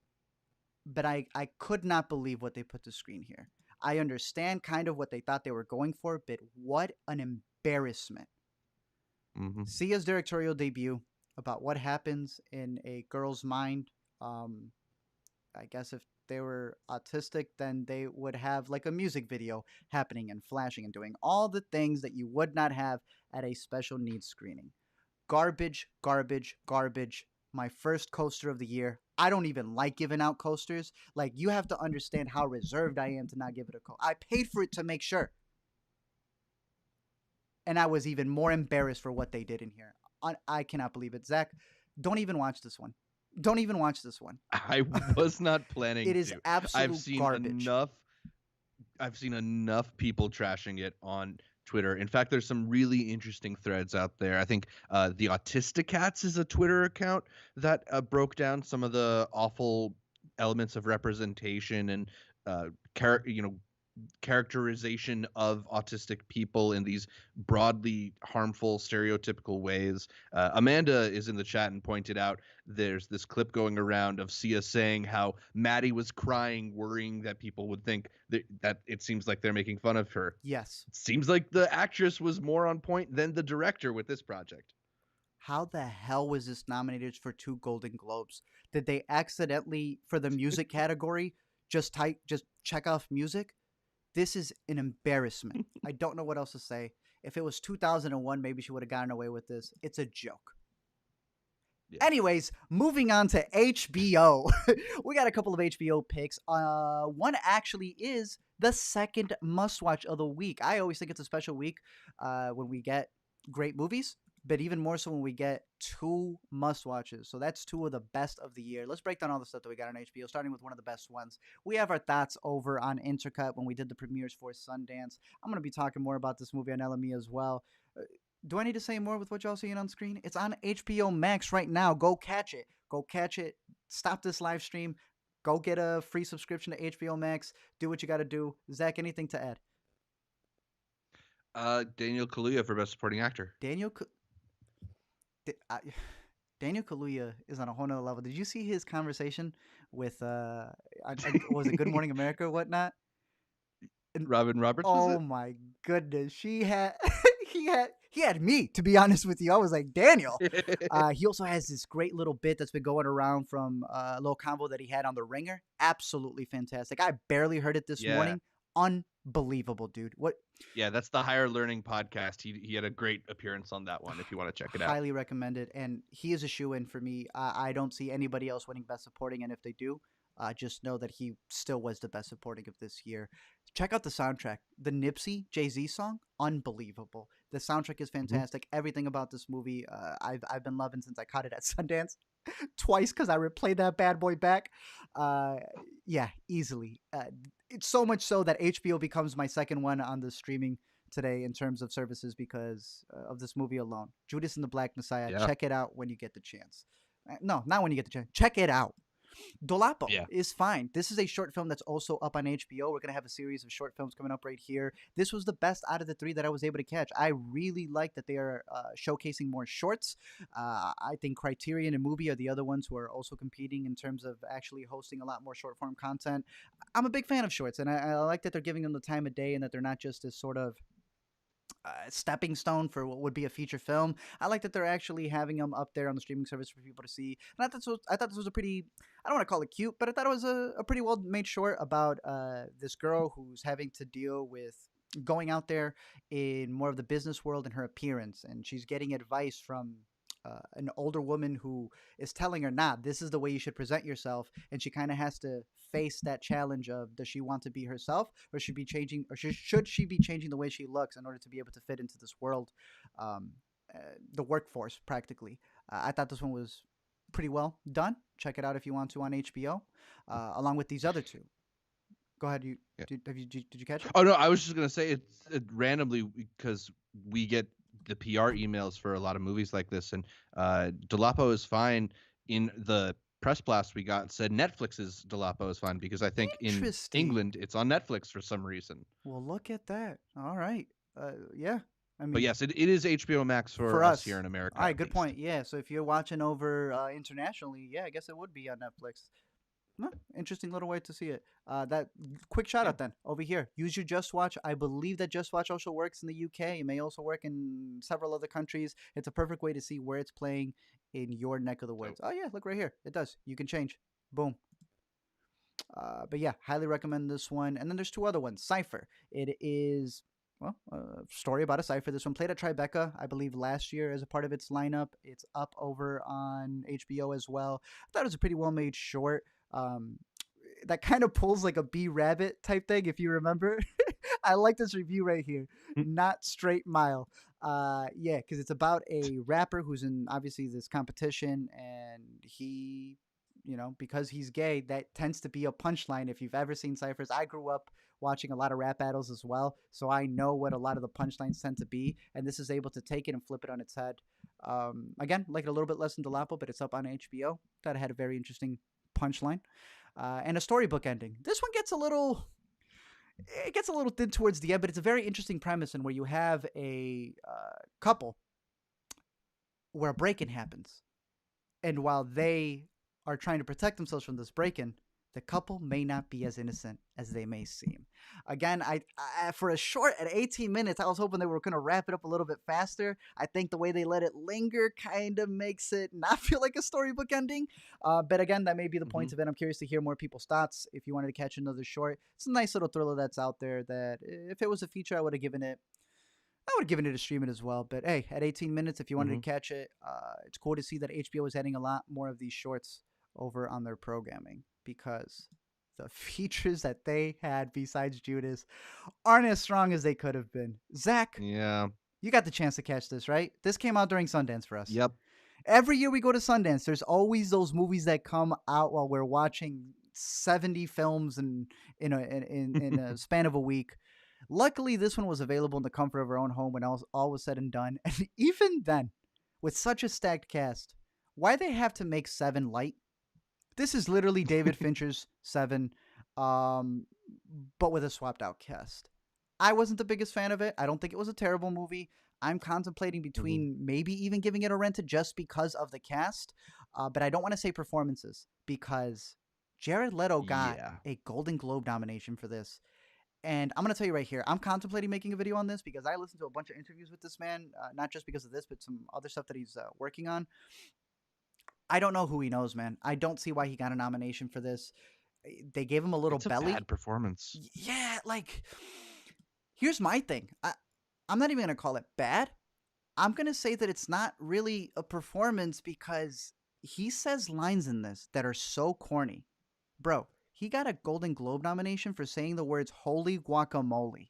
but I could not believe what they put to screen here. I understand kind of what they thought they were going for, but what an embarrassment. Mm-hmm. Sia's directorial debut about what happens in a girl's mind. I guess if they were autistic, then they would have like a music video happening and flashing and doing all the things that you would not have at a special needs screening. Garbage. my first coaster of the year. I don't even like giving out coasters. Like, you have to understand how reserved I am to not give it a coaster. I paid for it to make sure. And I was even more embarrassed for what they did in here. I cannot believe it. Zach, don't even watch this one. Don't even watch this one. I was not planning It is to. I've absolute seen garbage. I've seen enough people trashing it on Twitter. In fact, there's some really interesting threads out there. I think the Autisticats is a Twitter account that broke down some of the awful elements of representation and characterization of autistic people in these broadly harmful stereotypical ways. Amanda is in the chat and pointed out there's this clip going around of Sia saying how Maddie was crying, worrying that people would think that it seems like they're making fun of her. Yes. It seems like the actress was more on point than the director with this project. How the hell was this nominated for 2 Golden Globes? Did they accidentally, for the music category, just check off music? This is an embarrassment. I don't know what else to say. If it was 2001, maybe she would have gotten away with this. It's a joke. Yeah. Anyways, moving on to HBO. We got a couple of HBO picks. One actually is the second must-watch of the week. I always think it's a special week when we get great movies, but even more so when we get 2 must-watches. So that's 2 of the best of the year. Let's break down all the stuff that we got on HBO, starting with one of the best ones. We have our thoughts over on Intercut when we did the premieres for Sundance. I'm going to be talking more about this movie on LME as well. Do I need to say more with what y'all seeing on screen? It's on HBO Max right now. Go catch it. Go catch it. Stop this live stream. Go get a free subscription to HBO Max. Do what you got to do. Zach, anything to add? Daniel Kaluuya for Best Supporting Actor. Daniel Kaluuya is on a whole nother level. Did you see his conversation with was it Good Morning America or whatnot? And Robin Roberts. Oh my goodness, he had he had me, to be honest with you. I was like, Daniel. He also has this great little bit that's been going around from a little convo that he had on The Ringer. Absolutely fantastic. I barely heard it this morning. Unbelievable, dude. What? Yeah, that's the Higher Learning podcast. He had a great appearance on that one if you want to check it out. Highly recommended. And he is a shoe-in for me. I don't see anybody else winning Best Supporting, and if they do, just know that he still was the Best Supporting of this year. Check out the soundtrack. The Nipsey Jay-Z song, unbelievable. The soundtrack is fantastic. Mm-hmm. Everything about this movie, I've been loving since I caught it at Sundance twice because I replayed that bad boy back. Yeah, easily. It's so much so that HBO becomes my second one on the streaming today in terms of services because of this movie alone. Judas and the Black Messiah. Yeah. Check it out when you get the chance. No, not when you get the chance. Check it out. Dọlápò Is Fine. This is a short film that's also up on HBO. We're going to have a series of short films coming up right here. This was the best out of the 3 that I was able to catch. I really like that they are showcasing more shorts. I think Criterion and Mubi are the other ones who are also competing in terms of actually hosting a lot more short form content. I'm a big fan of shorts, and I like that they're giving them the time of day and that they're not just this sort of stepping stone for what would be a feature film. I like that they're actually having them up there on the streaming service for people to see. And I thought this was a pretty, I don't want to call it cute, but I thought it was a pretty well made short about this girl who's having to deal with going out there in more of the business world and her appearance. And she's getting advice from an older woman who is telling her, nah, this is the way you should present yourself. And she kind of has to face that challenge of, does she want to be herself, or should she be changing the way she looks in order to be able to fit into this world, the workforce practically. I thought this one was pretty well done. Check it out if you want to on HBO, along with these other 2. Go ahead. Did you catch it? Oh no, I was just gonna say it's randomly because we get the PR emails for a lot of movies like this, and Dọlápò Is Fine in the press blast we got said Netflix's Dọlápò Is Fine because I think in England it's on Netflix for some reason. Well, look at that. All right. Yeah. I mean, but yes, it is HBO Max for us here in America. All right, good point. Yeah, so if you're watching over internationally, yeah, I guess it would be on Netflix. No, interesting little way to see it. That quick shout out then over here. Use your Just Watch. I believe that Just Watch also works in the UK. It may also work in several other countries. It's a perfect way to see where it's playing in your neck of the woods. Oh yeah, look right here. It does. You can change. Boom. But yeah, highly recommend this one. And then there's 2 other ones. Cypher. It is story about a Cypher. This one played at Tribeca, I believe, last year as a part of its lineup. It's up over on HBO as well. I thought it was a pretty well made short. Um, that kind of pulls like a B Rabbit type thing, if you remember. I like this review right here. Not straight mile. Yeah, because it's about a rapper who's in obviously this competition, and he, because he's gay, that tends to be a punchline. If you've ever seen Cyphers, I grew up watching a lot of rap battles as well, so I know what a lot of the punchlines tend to be, and this is able to take it and flip it on its head. Again, like it a little bit less than Dọlápò, but it's up on HBO. Thought it had a very interesting punchline. And a storybook ending. This one gets a little thin towards the end, but it's a very interesting premise in where you have a couple where a break-in happens, and while they are trying to protect themselves from this break-in, the couple may not be as innocent as they may seem. Again, I for a short at 18 minutes, I was hoping they were going to wrap it up a little bit faster. I think the way they let it linger kind of makes it not feel like a storybook ending. But again, that may be the point of it. I'm curious to hear more people's thoughts. If you wanted to catch another short, it's a nice little thriller that's out there that if it was a feature, I would have given it a stream it as well. But hey, at 18 minutes, if you wanted to catch it, it's cool to see that HBO is adding a lot more of these shorts over on their programming, because the features that they had besides Judas aren't as strong as they could have been. Zach, Yeah. you got the chance to catch this, right? This came out during Sundance for us. Yep. Every year we go to Sundance, there's always those movies that come out while we're watching 70 films in a span of a week. Luckily, this one was available in the comfort of our own home when all was said and done. And even then, with such a stacked cast, why they have to make Seven light? This is literally David Fincher's Seven, but with a swapped out cast. I wasn't the biggest fan of it. I don't think it was a terrible movie. I'm contemplating between maybe even giving it a rented just because of the cast, but I don't want to say performances, because Jared Leto got a Golden Globe nomination for this. And I'm going to tell you right here, I'm contemplating making a video on this because I listened to a bunch of interviews with this man, not just because of this, but some other stuff that he's working on. I don't know who he knows, man. I don't see why he got a nomination for this. They gave him a little belly. It's a bad performance. Yeah, like, here's my thing. I'm not even going to call it bad. I'm going to say that it's not really a performance because he says lines in this that are so corny. Bro, he got a Golden Globe nomination for saying the words "holy guacamole."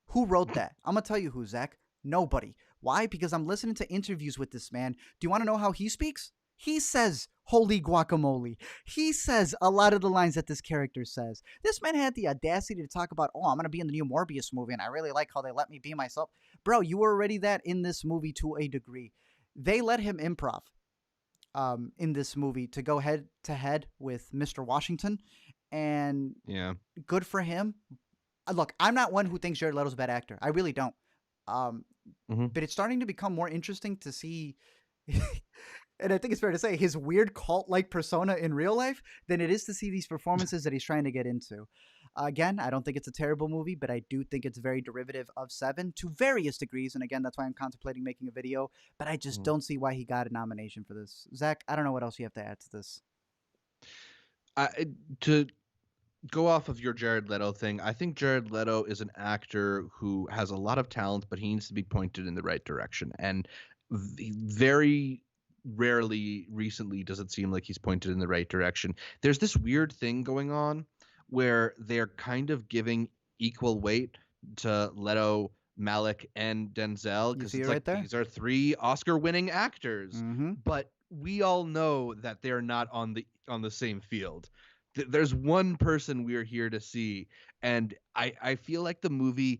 Who wrote that? I'm going to tell you who, Zach. Nobody. Why? Because I'm listening to interviews with this man. Do you want to know how he speaks? He says "holy guacamole." He says a lot of the lines that this character says. This man had the audacity to talk about, I'm going to be in the new Morbius movie, and I really like how they let me be myself. Bro, you were already that in this movie to a degree. They let him improv in this movie to go head to head with Mr. Washington, and good for him. Look, I'm not one who thinks Jared Leto's a bad actor. I really don't. But it's starting to become more interesting to see, and I think it's fair to say, his weird cult-like persona in real life than it is to see these performances that he's trying to get into. Again, I don't think it's a terrible movie, but I do think it's very derivative of Seven to various degrees. And again, that's why I'm contemplating making a video. But I just don't see why he got a nomination for this. Zach, I don't know what else you have to add to this. To go off of your Jared Leto thing, I think Jared Leto is an actor who has a lot of talent, but he needs to be pointed in the right direction. And very rarely recently does it seem like he's pointed in the right direction. There's this weird thing going on where they're kind of giving equal weight to Leto, Malik, and Denzel, because it's like these are three Oscar-winning actors, but we all know that they're not on the same field. There's one person we're here to see, and I feel like the movie,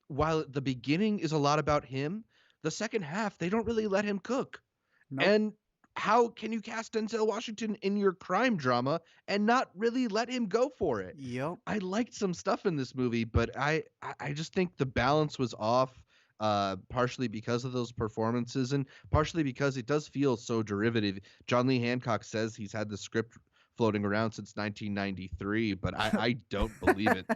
while the beginning is a lot about him, the second half they don't really let him cook. Nope. And how can you cast Denzel Washington in your crime drama and not really let him go for it? Yep. I liked some stuff in this movie, but I just think the balance was off, partially because of those performances and partially because it does feel so derivative. John Lee Hancock says he's had the script floating around since 1993, but I don't believe it.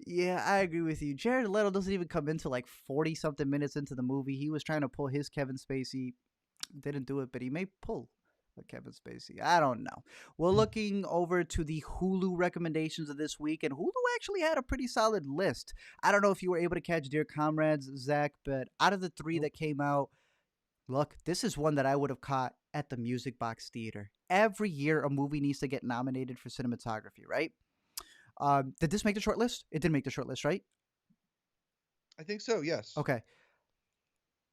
Yeah, I agree with you. Jared Leto doesn't even come into like 40-something minutes into the movie. He was trying to pull his Kevin Spacey. Didn't do it, but he may pull Kevin Spacey. I don't know. We're looking over to the Hulu recommendations of this week, and Hulu actually had a pretty solid list. I don't know if you were able to catch Dear Comrades, Zach, but out of the three Nope. that came out, look, this is one that I would have caught at the Music Box Theater. Every year, a movie needs to get nominated for cinematography, right? Did this make the short list? It did make the short list, right? I think so. Yes. Okay.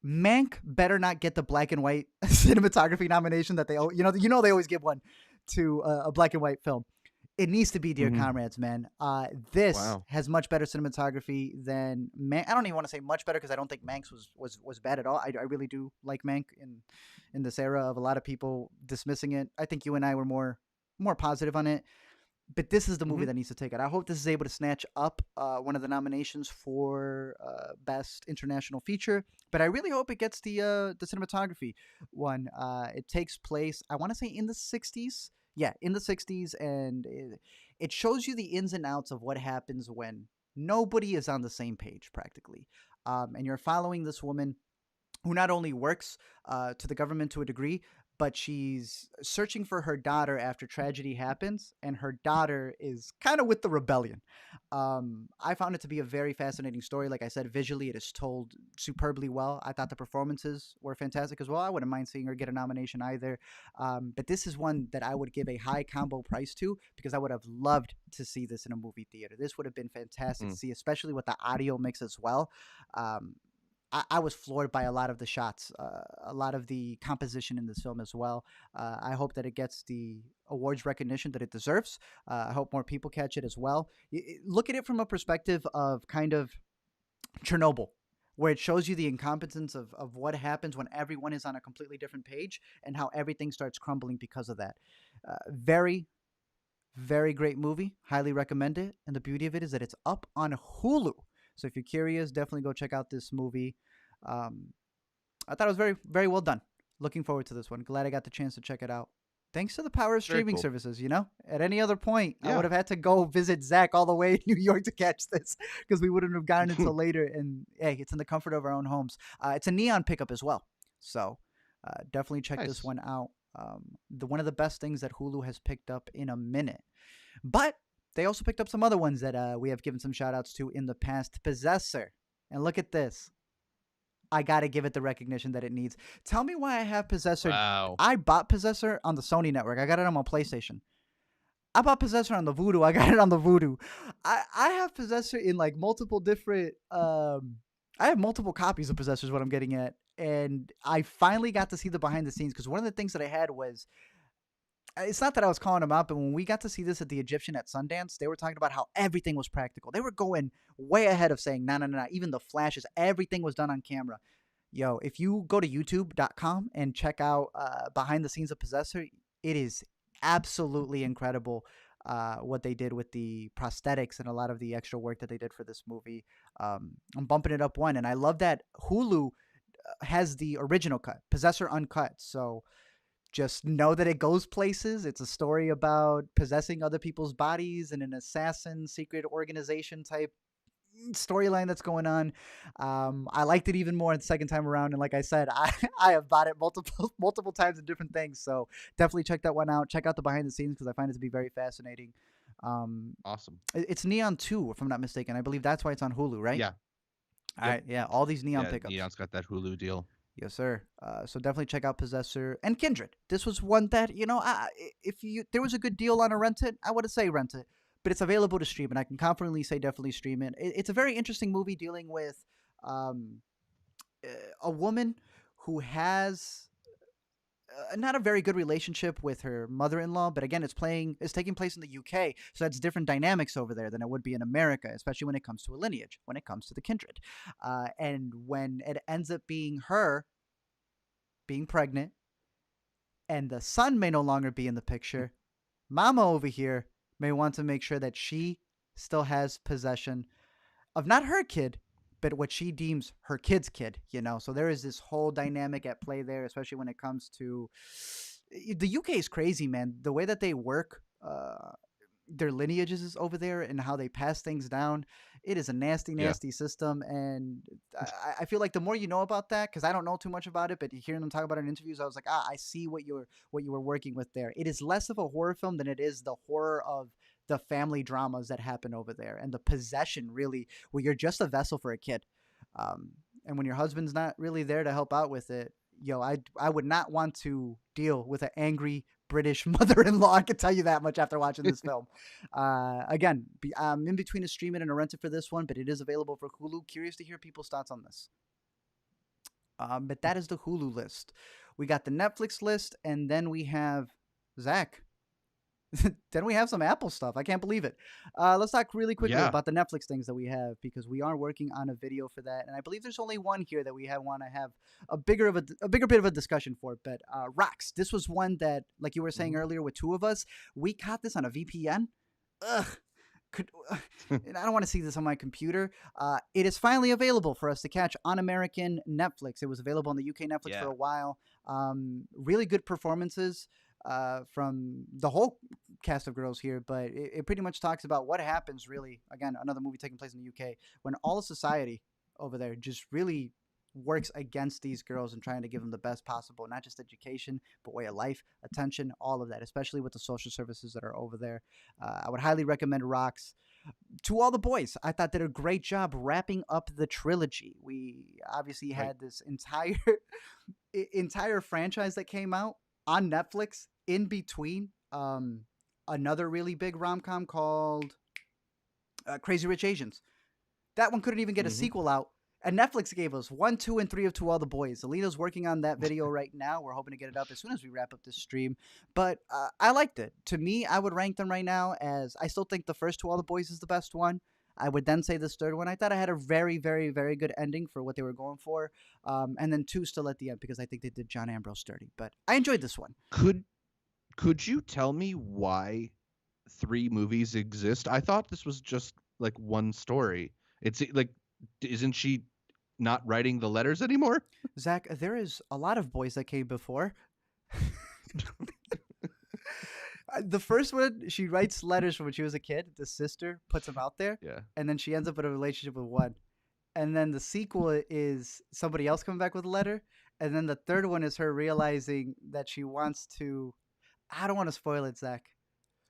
Mank better not get the black and white cinematography nomination that they, they always give one to a black and white film. It needs to be Dear Mm-hmm. Comrades, man. This Wow. has much better cinematography than Mank. I don't even want to say much better because I don't think Manx was bad at all. I really do like Mank in this era of a lot of people dismissing it. I think you and I were more positive on it. But this is the movie Mm-hmm. that needs to take it. I hope this is able to snatch up one of the nominations for best international feature. But I really hope it gets the cinematography one. It takes place, I want to say, in the '60s. Yeah, in the '60s, and it shows you the ins and outs of what happens when nobody is on the same page, practically. And you're following this woman who not only works to the government to a degree, but she's searching for her daughter after tragedy happens, and her daughter is kind of with the rebellion. I found it to be a very fascinating story. Like I said, visually, it is told superbly well. I thought the performances were fantastic as well. I wouldn't mind seeing her get a nomination either. But this is one that I would give a high combo price to because I would have loved to see this in a movie theater. This would have been fantastic to Mm. see, especially with the audio mix as well. Um, I was floored by a lot of the shots, a lot of the composition in this film as well. I hope that it gets the awards recognition that it deserves. I hope more people catch it as well. Look at it from a perspective of kind of Chernobyl, where it shows you the incompetence of what happens when everyone is on a completely different page and how everything starts crumbling because of that. Very, very great movie. Highly recommend it. And the beauty of it is that it's up on Hulu. So if you're curious, definitely go check out this movie. Um, I thought it was very, very well done. Looking forward to this one. Glad I got the chance to check it out. Thanks to the power of Very streaming cool. services, At any other point, I would Yeah. have had to go visit Zach all the way in New York to catch this because we wouldn't have gotten it until later. And hey, it's in the comfort of our own homes. It's a neon pickup as well. So definitely check this Nice. one out. One of the best things that Hulu has picked up in a minute. But they also picked up some other ones that we have given some shout outs to in the past. Possessor. And look at this. I got to give it the recognition that it needs. Tell me why I have Possessor. Wow. I bought Possessor on the Sony network. I got it on my PlayStation. I bought Possessor on the Voodoo. I got it on the Voodoo. I have Possessor in like multiple different. I have multiple copies of Possessor, is what I'm getting at. And I finally got to see the behind the scenes because one of the things that I had was it's not that I was calling them out, but when we got to see this at the Egyptian at Sundance, they were talking about how everything was practical. They were going way ahead of saying, no, no, no, no. Even the flashes, everything was done on camera. Yo, if you go to youtube.com and check out behind the scenes of Possessor, it is absolutely incredible what they did with the prosthetics and a lot of the extra work that they did for this movie. I'm bumping it up one, and I love that Hulu has the original cut, Possessor Uncut. So just know that it goes places. It's a story about possessing other people's bodies and an assassin secret organization type storyline that's going on. I liked it even more the second time around, and like I said, I have bought it multiple times in different things. So definitely check that one out. Check out the behind the scenes because I find it to be very fascinating. Um, Awesome. it's Neon 2, if I'm not mistaken. I believe that's why it's on Hulu, right? Yeah. All Yep. right, yeah, all these Neon Yeah. pickups. Neon's got that Hulu deal. Yes, sir. So definitely check out Possessor and Kindred. This was one that if you there was a good deal on a rent it, I would say rent it, but it's available to stream, and I can confidently say definitely stream it. It's a very interesting movie dealing with um, a woman who has not a very good relationship with her mother-in-law, but again, it's taking place in the UK, so that's different dynamics over there than it would be in America, especially when it comes to a lineage, when it comes to the kindred, and when it ends up being her being pregnant and the son may no longer be in the picture, mama over here may want to make sure that she still has possession of not her kid, but what she deems her kid's kid. So there is this whole dynamic at play there, especially when it comes to the UK is crazy, man. The way that they work, their lineages is over there and how they pass things down. It is a nasty, Yeah. nasty system, and I feel like the more you know about that, because I don't know too much about it, but hearing them talk about it in interviews, I was like, I see what you were working with there. It is less of a horror film than it is the horror of the family dramas that happen over there and the possession, really, where you're just a vessel for a kid, and when your husband's not really there to help out with it, I would not want to deal with an angry British mother-in-law. I can tell you that much after watching this film. Again, I'm in between a stream it and a rent it for this one, but it is available for Hulu. Curious to hear people's thoughts on this. But that is the Hulu list. We got the Netflix list, and then we have Zach. Then we have some Apple stuff. I can't believe it. Let's talk really quickly Yeah. about the Netflix things that we have, because we are working on a video for that, and I believe there's only one here that we want to have a bigger bit of a discussion for. But Rocks, this was one that, like you were saying earlier, with two of us, we caught this on a VPN. Ugh. And I don't want to see this on my computer. It is finally available for us to catch on American Netflix. It was available on the UK Netflix for a while. Really good performances from the whole cast of girls here, but it pretty much talks about what happens, really, again, another movie taking place in the UK, when all of society over there just really works against these girls and trying to give them the best possible, not just education, but way of life, attention, all of that, especially with the social services that are over there. I would highly recommend Rocks. To all the boys, I thought did a great job wrapping up the trilogy. We obviously had this entire franchise that came out on Netflix in between another really big rom-com called Crazy Rich Asians. That one couldn't even get a sequel out, and Netflix gave us 1, 2, and 3 of To All the Boys. Alina's working on that video right now. We're hoping to get it up as soon as we wrap up this stream. But I liked it. To me, I would rank them right now as, I still think the first To All the Boys is the best one. I would then say this third one. I thought I had a very, very, very good ending for what they were going for. And then 2 still at the end, because I think they did John Ambrose dirty. But I enjoyed this one. Could you tell me why 3 movies exist? I thought this was just like one story. It's like, isn't she not writing the letters anymore? Zach, there is a lot of boys that came before. The first one, she writes letters from when she was a kid. The sister puts them out there. Yeah. And then she ends up in a relationship with one. And then the sequel is somebody else coming back with a letter. And then the third one is her realizing that she wants to... I don't want to spoil it, Zach.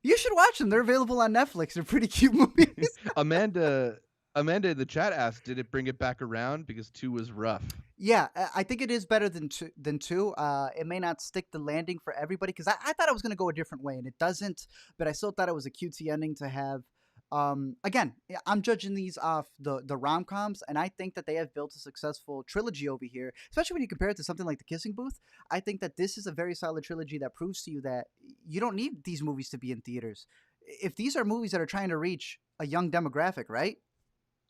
You should watch them. They're available on Netflix. They're pretty cute movies. Amanda in the chat asked, did it bring it back around? Because 2 was rough. Yeah, I think it is better than two. It may not stick the landing for everybody, because I thought it was going to go a different way, and it doesn't. But I still thought it was a cutesy ending to have. Again, I'm judging these off the rom-coms, and I think that they have built a successful trilogy over here, especially when you compare it to something like The Kissing Booth. I think that this is a very solid trilogy that proves to you that you don't need these movies to be in theaters. If these are movies that are trying to reach a young demographic, right?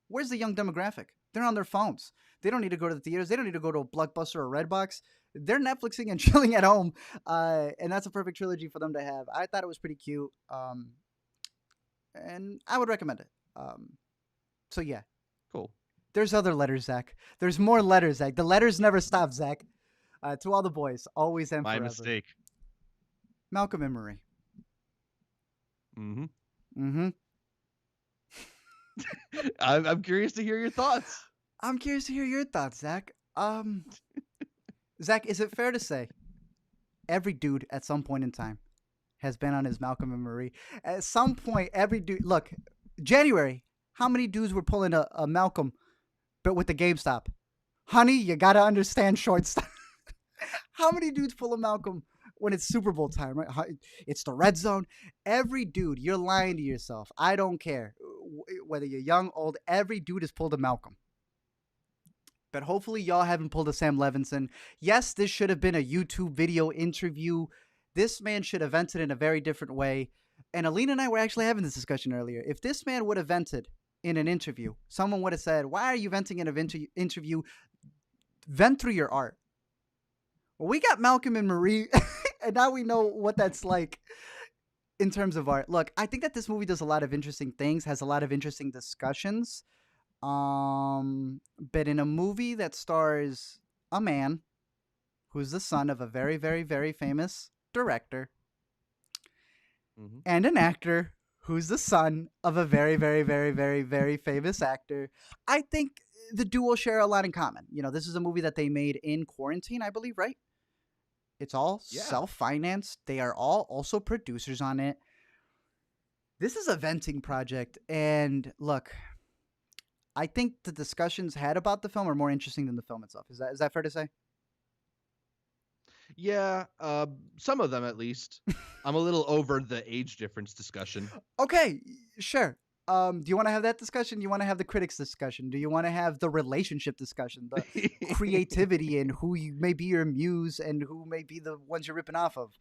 Where's the young demographic? They're on their phones. They don't need to go to the theaters. They don't need to go to a Blockbuster or Redbox. They're Netflixing and chilling at home, and that's a perfect trilogy for them to have. I thought it was pretty cute, and I would recommend it. So yeah. Cool. There's other letters, Zach. There's more letters, Zach. The letters never stop, Zach. To all the boys, always and forever. My mistake. Malcolm and Marie. Mm-hmm. Mm-hmm. I'm curious to hear your thoughts. I'm curious to hear your thoughts, Zach. Zach, is it fair to say every dude at some point in time has been on his Malcolm and Marie? At some point, every dude... Look, January, how many dudes were pulling a Malcolm, but with the GameStop? Honey, you got to understand shortstop. How many dudes pull a Malcolm when it's Super Bowl time, right? It's the red zone. Every dude, you're lying to yourself. I don't care. Whether you're young, old, every dude has pulled a Malcolm. But hopefully y'all haven't pulled a Sam Levinson. Yes, this should have been a YouTube video interview. This man should have vented in a very different way. And Alina and I were actually having this discussion earlier. If this man would have vented in an interview, someone would have said, why are you venting in an interview? Vent through your art. Well, we got Malcolm and Marie, and now we know what that's like in terms of art. Look, I think that this movie does a lot of interesting things, has a lot of interesting discussions. But in a movie that stars a man who's the son of a very, very, very famous director and an actor who's the son of a very, very, very, very, very famous actor. I think the duo share a lot in common. You know, this is a movie that they made in quarantine, I believe, right? It's all Yeah. self-financed. They are all also producers on it. This is a venting project, and look, I think the discussions had about the film are more interesting than the film itself. Is that fair to say? Yeah, some of them at least. I'm a little over the age difference discussion. Okay, sure. Do you want to have that discussion? Do you want to have the critics discussion? Do you want to have the relationship discussion, the creativity, and who you may be your muse and who may be the ones you're ripping off of?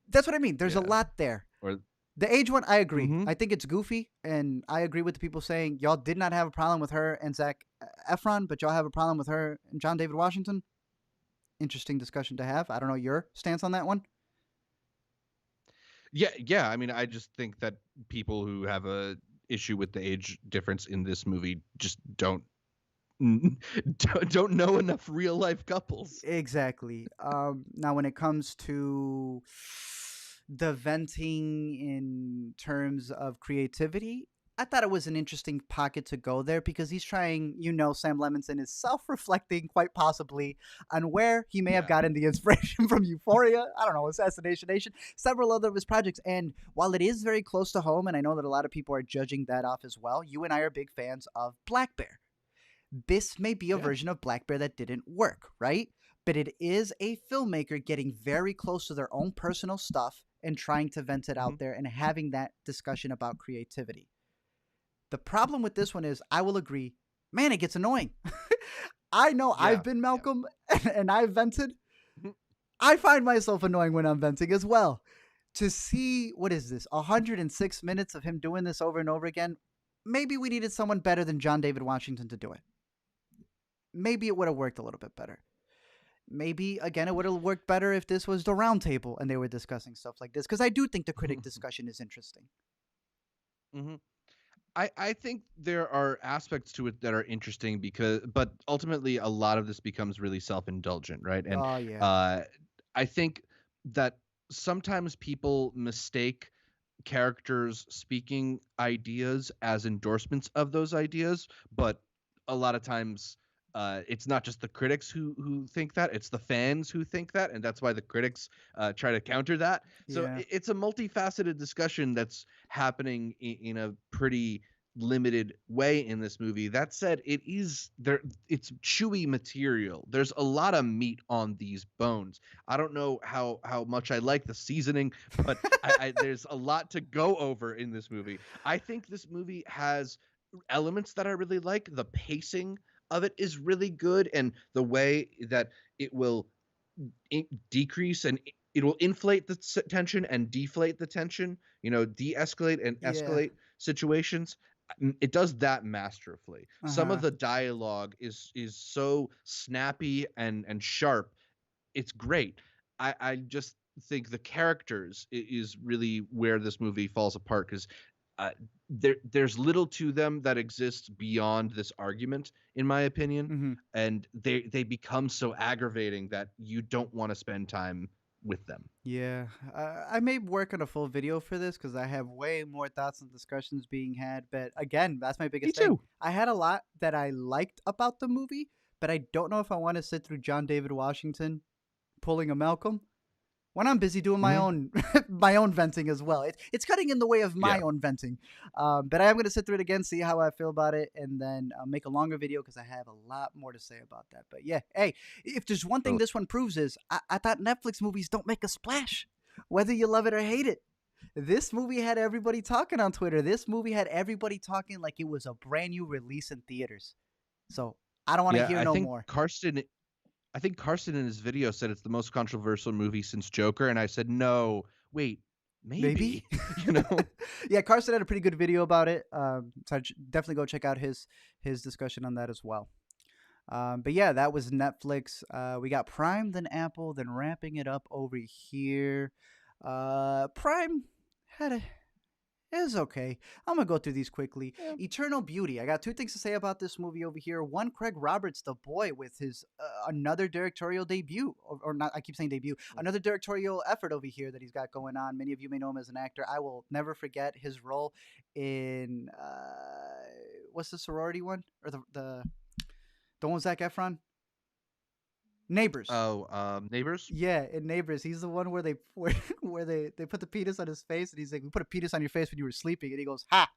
That's what I mean. There's a Yeah. lot there. Or The age one, I agree. mhm. I think it's goofy, and I agree with the people saying y'all did not have a problem with her and Zach Efron, but y'all have a problem with her and John David Washington. Interesting discussion to have. I don't know your stance on that one. Yeah, I mean, I just think that people who have a issue with the age difference in this movie just don't know enough real life couples. Exactly. Now, when it comes to the venting in terms of creativity, I thought it was an interesting pocket to go there because he's trying, Sam Levinson is self reflecting quite possibly on where he may have Yeah. gotten the inspiration from Euphoria, I don't know, Assassination Nation, several other of his projects. And while it is very close to home, and I know that a lot of people are judging that off as well, you and I are big fans of Black Bear. This may be a Yeah. version of Black Bear that didn't work, right? But it is a filmmaker getting very close to their own personal stuff and trying to vent it Mhm. out there and having that discussion about creativity. The problem with this one is, I will agree, man, it gets annoying. I know I've Yeah. been Yeah. Malcolm and I've vented. Mhm. I find myself annoying when I'm venting as well. To see, what is this, 106 minutes of him doing this over and over again, maybe we needed someone better than John David Washington to do it. Maybe it would have worked a little bit better. Maybe, again, it would have worked better if this was the round table and they were discussing stuff like this, because I do think the critic discussion is interesting. Mhm. I think there are aspects to it that are interesting but ultimately a lot of this becomes really self-indulgent, right? And Oh, yeah. uh, I think that sometimes people mistake characters speaking ideas as endorsements of those ideas, but a lot of times it's not just the critics who think that; it's the fans who think that, and that's why the critics try to counter that. So Yeah. it's a multifaceted discussion that's happening in a pretty limited way in this movie. That said, it is there. It's chewy material. There's a lot of meat on these bones. I don't know how much I like the seasoning, but there's a lot to go over in this movie. I think this movie has elements that I really like. The pacing of it is really good, and the way that it will decrease and it will inflate the tension and deflate the tension, de-escalate and Yeah. escalate situations. It does that masterfully. Uh Some of huh. the dialogue is so snappy and sharp. It's great. I just think the characters is really where this movie falls apart because uh, there's little to them that exists beyond this argument, in my opinion, Mm hmm. and they become so aggravating that you don't want to spend time with them. Yeah, I may work on a full video for this because I have way more thoughts and discussions being had. But again, that's my Me biggest thing. too. I had a lot that I liked about the movie, but I don't know if I want to sit through John David Washington pulling a Malcolm when I'm busy doing my Hmm. own my own venting as well. It's cutting in the way of my Yeah. own venting. But I am going to sit through it again, see how I feel about it, and then make a longer video because I have a lot more to say about that. But yeah, hey, if there's one thing So this one proves is I thought Netflix movies don't make a splash, whether you love it or hate it. This movie had everybody talking on Twitter. This movie had everybody talking like it was a brand new release in theaters. So I don't want to yeah, hear no more. I think Carson in his video said it's the most controversial movie since Joker, and I said no. Wait, Maybe. maybe. you know. Yeah, Carson had a pretty good video about it. So definitely go check out his discussion on that as well. But yeah, that was Netflix. We got Prime, then Apple, then wrapping it up over here. Prime had a It's okay. I'm gonna go through these quickly. Yeah. Eternal Beauty. I got two things to say about this movie over here. One, Craig Roberts, the boy, with his another directorial debut, or not. I keep saying debut. Another directorial effort over here that he's got going on. Many of you may know him as an actor. I will never forget his role in what's the sorority one, or the one with Zac Efron? Neighbors. Oh, Neighbors. Yeah, in Neighbors, he's the one where they where they put the penis on his face, and he's like, "We put a penis on your face when you were sleeping," and he goes, "Ha!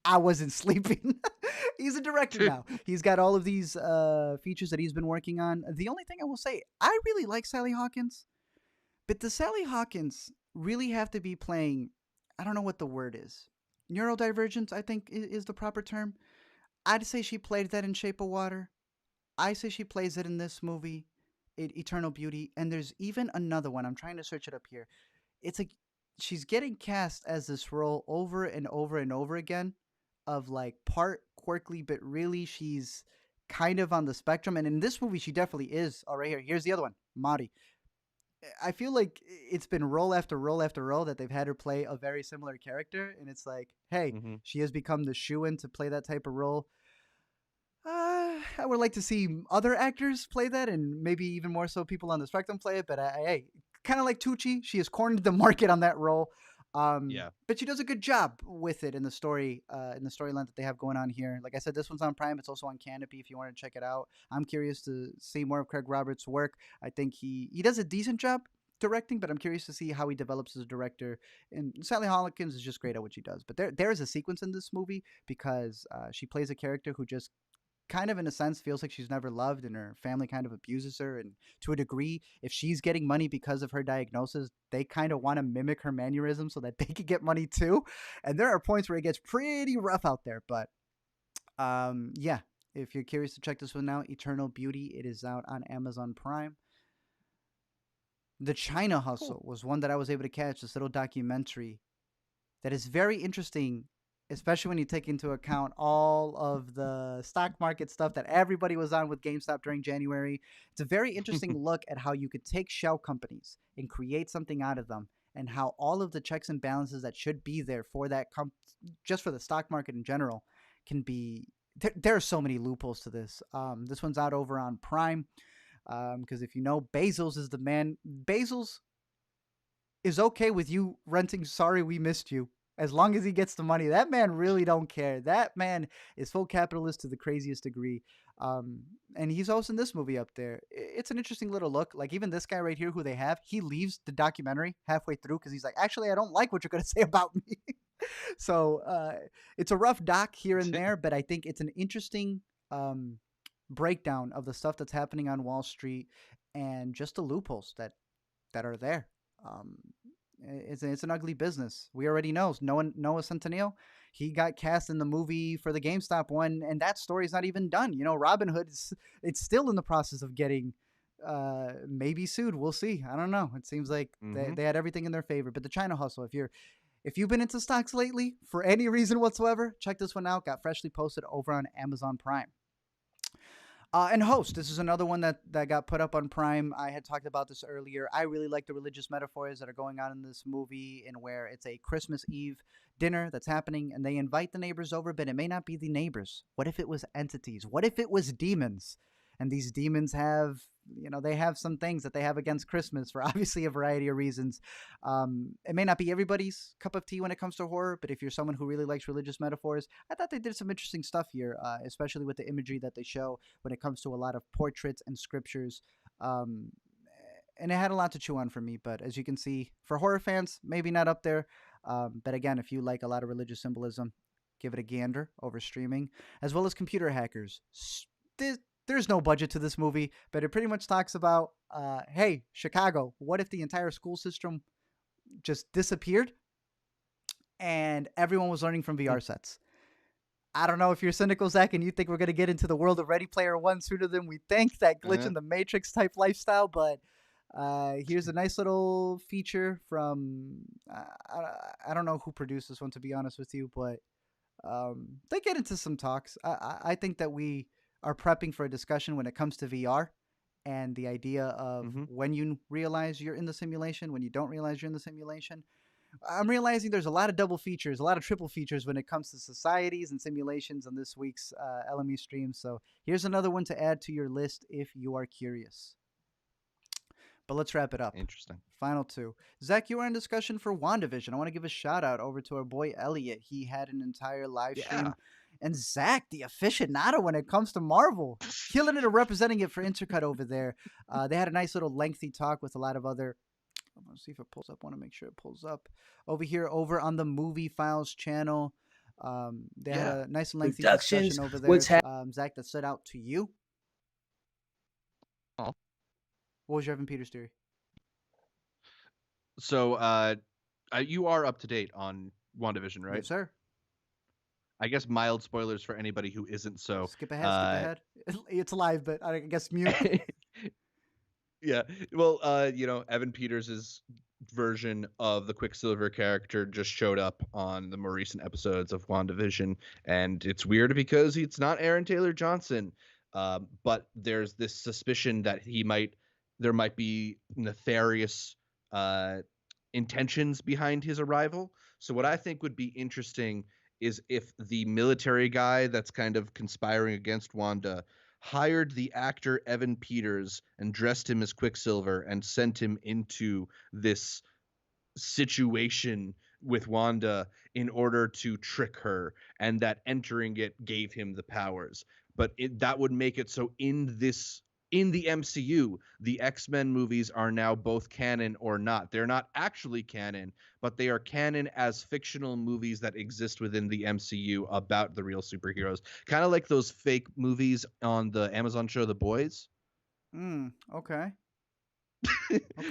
I wasn't sleeping." He's a director now. He's got all of these features that he's been working on. The only thing I will say, I really like Sally Hawkins, but the Sally Hawkins really have to be playing. I don't know what the word is. Neurodivergence, I think, is the proper term. I'd say she played that in Shape of Water. I say she plays it in this movie, Eternal Beauty, and there's even another one. I'm trying to search it up here. It's like she's getting cast as this role over and over and over again, of like part quirky, but really she's kind of on the spectrum. And in this movie, she definitely is. Oh, right here. Here's the other one, Mari. I feel like it's been role after role after role that they've had her play a very similar character, and it's like, hey, Hmm. she has become the shoe-in to play that type of role. I would like to see other actors play that, and maybe even more so people on the spectrum play it. But hey, kind of like Tucci, she has cornered the market on that role. Yeah. But she does a good job with it in the story, in the storyline that they have going on here. Like I said, this one's on Prime. It's also on Canopy if you want to check it out. I'm curious to see more of Craig Roberts' work. I think he does a decent job directing, but I'm curious to see how he develops as a director. And Sally Hawkins is just great at what she does. But there is a sequence in this movie because she plays a character who just kind of in a sense feels like she's never loved, and her family kind of abuses her, and to a degree, if she's getting money because of her diagnosis, they kind of want to mimic her mannerisms so that they could get money too. And there are points where it gets pretty rough out there. But yeah, if you're curious to check this one out, Eternal Beauty, it is out on Amazon Prime. The China Cool. Hustle was one that I was able to catch, this little documentary that is very interesting, especially when you take into account all of the stock market stuff that everybody was on with GameStop during January. It's a very interesting look at how you could take shell companies and create something out of them, and how all of the checks and balances that should be there for that just for the stock market in general can be. There are so many loopholes to this. This one's out over on Prime because if you know, Bezos is the man. Bezos is okay with you renting Sorry We Missed You as long as he gets the money. That man really don't care. That man is full capitalist to the craziest degree. Um, and he's hosting this movie up there. It's an interesting little look. Like even this guy right here, who they have, he leaves the documentary halfway through because he's like, actually, I don't like what you're going to say about me. So it's a rough doc here and there, but I think it's an interesting breakdown of the stuff that's happening on Wall Street and just the loopholes that are there. Um, it's an ugly business. We already know. Noah Centineo, he got cast in the movie for the GameStop one, and that story's not even done. You know, Robin Hood it's still in the process of getting maybe sued. We'll see. I don't know. It seems like they had everything in their favor. But the China Hustle, if you've been into stocks lately for any reason whatsoever, check this one out. Got freshly posted over on Amazon Prime. And Host, this is another one that got put up on Prime. I had talked about this earlier. I really like the religious metaphors that are going on in this movie, and where it's a Christmas Eve dinner that's happening, and they invite the neighbors over, but it may not be the neighbors. What if it was entities? What if it was demons? And these demons have, they have some things that they have against Christmas for obviously a variety of reasons. It may not be everybody's cup of tea when it comes to horror, but if you're someone who really likes religious metaphors, I thought they did some interesting stuff here, especially with the imagery that they show when it comes to a lot of portraits and scriptures. Um, and it had a lot to chew on for me, but as you can see, for horror fans, maybe not up there. But again, if you like a lot of religious symbolism, give it a gander over streaming, as well as computer hackers. There's no budget to this movie, but it pretty much talks about, hey, Chicago, what if the entire school system just disappeared and everyone was learning from VR sets? I don't know if you're cynical, Zach, and you think we're going to get into the world of Ready Player One sooner than we think, that glitch in the Matrix type lifestyle, but here's a nice little feature from, I don't know who produced this one, to be honest with you, but they get into some talks. I think that we are prepping for a discussion when it comes to VR and the idea of when you realize you're in the simulation, when you don't realize you're in the simulation. I'm realizing there's a lot of double features, a lot of triple features when it comes to societies and simulations on this week's LME stream. So here's another one to add to your list if you are curious. But let's wrap it up. Interesting. Final two. Zach, you were in discussion for WandaVision. I want to give a shout out over to our boy Elliot. He had an entire live stream. Yeah. And Zach, the aficionado when it comes to Marvel, killing it and representing it for Intercut over there. They had a nice little lengthy talk with a lot of other. I'm going to see if it pulls up. I want to make sure it pulls up. Over here, over on the Movie Files channel. They had a nice and lengthy discussion over there. Zach, that stood out to you? Oh. What was your Evan Peters theory? So you are up to date on WandaVision, right? Yes, sir. I guess mild spoilers for anybody who isn't. So skip ahead. It's live, but I guess mute. Yeah. Well, Evan Peters' version of the Quicksilver character just showed up on the more recent episodes of WandaVision, and it's weird because it's not Aaron Taylor Johnson. But there's this suspicion that there might be nefarious intentions behind his arrival. So what I think would be interesting is if the military guy that's kind of conspiring against Wanda hired the actor Evan Peters and dressed him as Quicksilver and sent him into this situation with Wanda in order to trick her, and that entering it gave him the powers. But that would make it so in the MCU, the X-Men movies are now both canon or not. They're not actually canon, but they are canon as fictional movies that exist within the MCU about the real superheroes. Kind of like those fake movies on the Amazon show The Boys. Okay.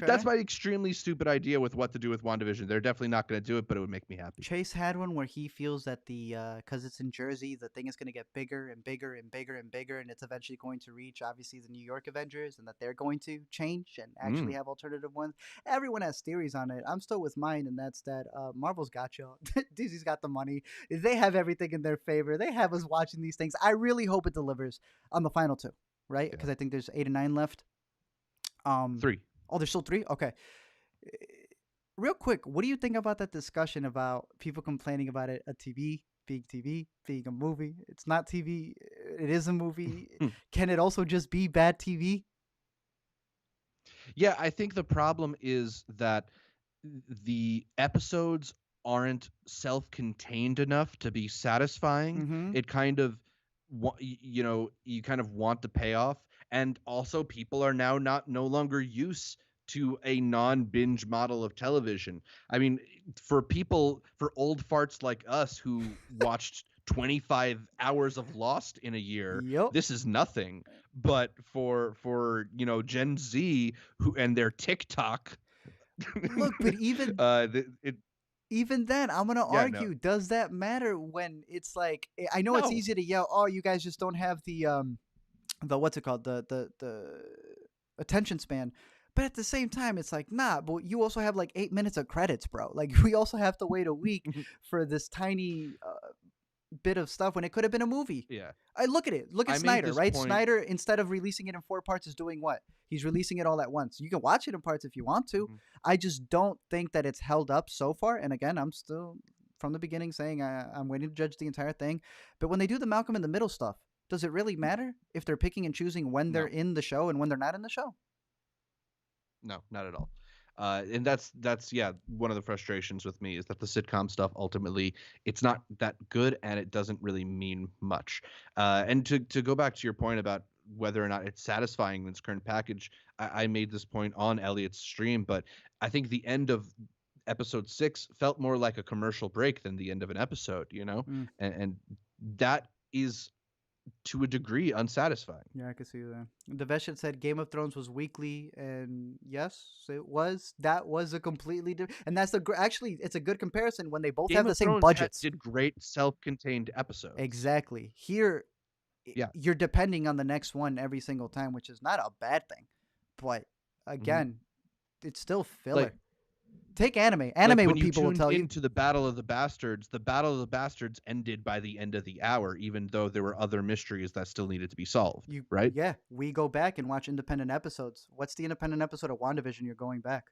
That's my extremely stupid idea with what to do with WandaVision. They're definitely not going to do it, but it would make me happy. Chase had one where he feels that because it's in Jersey, the thing is going to get bigger and bigger and bigger and bigger, and it's eventually going to reach, obviously, the New York Avengers, and that they're going to change and actually have alternative ones. Everyone has theories on it. I'm still with mine, and that's that Marvel's got y'all. Disney's got the money. They have everything in their favor. They have us watching these things. I really hope it delivers on the final two, right? Because I think there's 8 and 9 left. 3. Oh, there's still 3? Okay. Real quick, what do you think about that discussion about people complaining about it, a TV, being a movie? It's not TV. It is a movie. Can it also just be bad TV? Yeah, I think the problem is that the episodes aren't self-contained enough to be satisfying. It kind of, you kind of want the payoff. And also people are now no longer used to a non-binge model of television. I mean, for old farts like us who watched 25 hours of Lost in a year, this is nothing. But for Gen Z and their TikTok, look, but even even then, I'm gonna argue, does that matter when it's like, I know it's easy to yell, oh, you guys just don't have the what's it called, the attention span. But at the same time, it's like, nah, but you also have like 8 minutes of credits, bro. Like, we also have to wait a week for this tiny bit of stuff when it could have been a movie. Yeah. Look at it. Look at Snyder, right? Snyder, instead of releasing it in 4 parts, is doing what? He's releasing it all at once. You can watch it in parts if you want to. I just don't think that it's held up so far. And again, I'm still, from the beginning, saying I'm waiting to judge the entire thing. But when they do the Malcolm in the Middle stuff, does it really matter if they're picking and choosing when they're in the show and when they're not in the show? No, not at all. And that's one of the frustrations with me is that the sitcom stuff, ultimately, it's not that good and it doesn't really mean much. And to go back to your point about whether or not it's satisfying in its current package, I made this point on Elliot's stream, but I think the end of episode 6 felt more like a commercial break than the end of an episode, and that is to a degree unsatisfying. Yeah, I can see that. Devesh said Game of Thrones was weekly, and yes, it was. That was a completely different, and that's actually, it's a good comparison when they both have the same budgets. Did great self-contained episodes. Exactly. Here, you're depending on the next one every single time, which is not a bad thing, but again, it's still filler. Take anime. What people will tell you. Into the Battle of the Bastards ended by the end of the hour, even though there were other mysteries that still needed to be solved. Right? Yeah, we go back and watch independent episodes. What's the independent episode of WandaVision you're going back?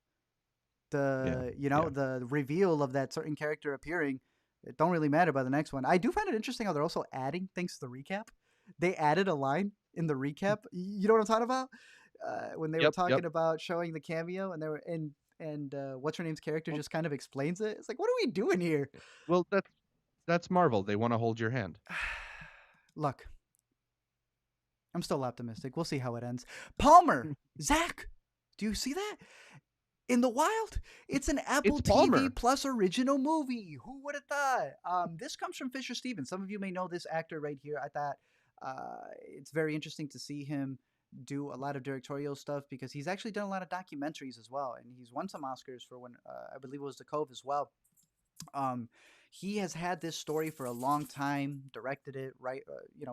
Yeah. the reveal of that certain character appearing, it don't really matter by the next one. I do find it interesting how they're also adding things to the recap. They added a line in the recap. You know what I'm talking about? When they were Yep. Yep. talking about showing the cameo, and they were and what's her name's character Well, just kind of explains it. It's like, what are we doing here? well, that's Marvel. They want to hold your hand. Look, I'm still optimistic. We'll see how it ends. Palmer, Zach, do you see that? In the wild, it's an Apple It's Palmer. TV Plus original movie. Who would have thought? This comes from Fisher Stevens. Some of you may know this actor right here. I thought it's very interesting to see him do a lot of directorial stuff because he's actually done a lot of documentaries as well, and he's won some Oscars for when I believe it was The Cove as well. Um, he has had this story for a long time, directed it, right?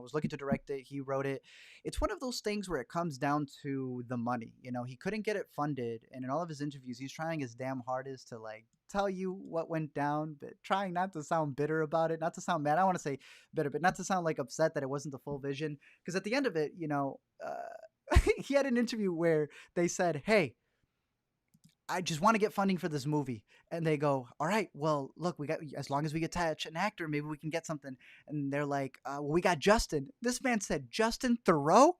Was looking to direct it. He wrote it. It's one of those things where it comes down to the money. He couldn't get it funded, and in all of his interviews, he's trying his damn hardest to like tell you what went down, but trying not to sound bitter about it, not to sound mad. I want to say bitter, but not to sound like upset that it wasn't the full vision. Because at the end of it, he had an interview where they said, "Hey, I just want to get funding for this movie." And they go, "All right, well, look, we got, as long as we attach an actor, maybe we can get something." And they're like, "Well, we got Justin." This man said, "Justin Theroux?"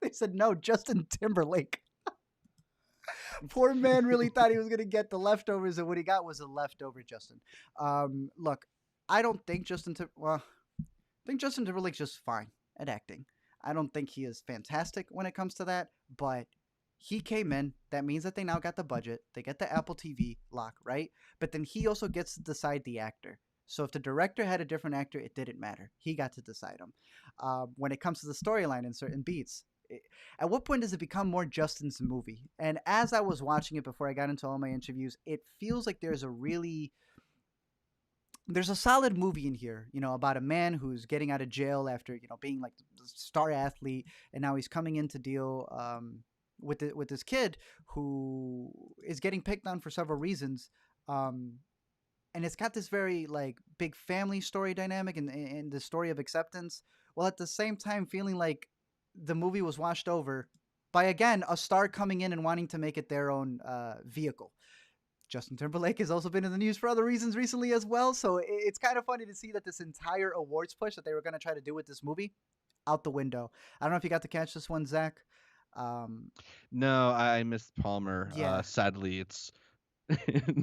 They said, "No, Justin Timberlake." Poor man really thought he was going to get the leftovers, and what he got was a leftover Justin. Look, I don't think I think Justin Timberlake's just fine at acting. I don't think he is fantastic when it comes to that, but he came in. That means that they now got the budget. They get the Apple TV lock, right? But then he also gets to decide the actor. So if the director had a different actor, it didn't matter. He got to decide them. When it comes to the storyline and certain beats, at what point does it become more Justin's movie? And as I was watching it before I got into all my interviews, it feels like there's a solid movie in here, about a man who's getting out of jail after, being like the star athlete, and now he's coming in to deal with this kid who is getting picked on for several reasons, and it's got this very like big family story dynamic and the story of acceptance, while at the same time feeling like the movie was washed over by again a star coming in and wanting to make it their own vehicle. Justin Timberlake has also been in the news for other reasons recently as well, so it's kind of funny to see that this entire awards push that they were going to try to do with this movie out the window. I don't know if you got to catch this one, Zach. No, I missed Palmer. Yeah. Sadly, it's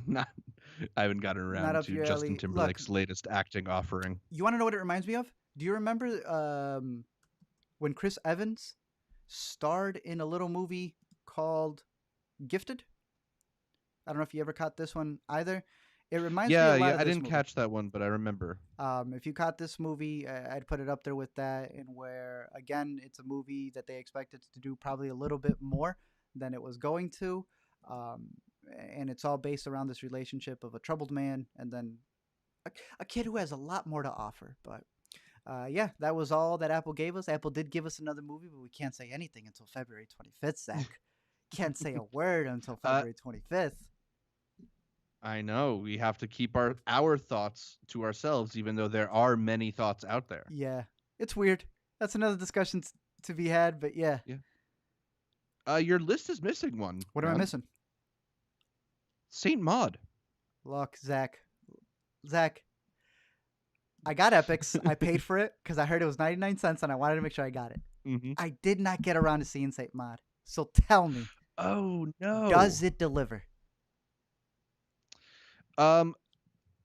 not. I haven't gotten Not around up to your Justin alley. Look, Timberlake's latest acting offering. you want to know what it reminds me of? Do you remember when Chris Evans starred in a little movie called Gifted? I don't know if you ever caught this one either. It reminds me a lot Yeah, of I this didn't movie. catch that one, but I remember. If you caught this movie, I'd put it up there with that, and where again, it's a movie that they expected to do probably a little bit more than it was going to, um, and it's all based around this relationship of a troubled man and then a kid who has a lot more to offer. But yeah, that was all that Apple gave us. Apple did give us another movie, but we can't say anything until February 25th, Zach. Can't say a word until February 25th. I know we have to keep our thoughts to ourselves, even though there are many thoughts out there. Yeah, it's weird. That's another discussion to be had, but yeah. Your list is missing one. What am I missing? Saint Maud. Look, Zach, I got Epics. I paid for it because I heard it was 99 cents and I wanted to make sure I got it. Mm-hmm. I did not get around to seeing Saint Maud. So tell me. Oh, no. Does it deliver?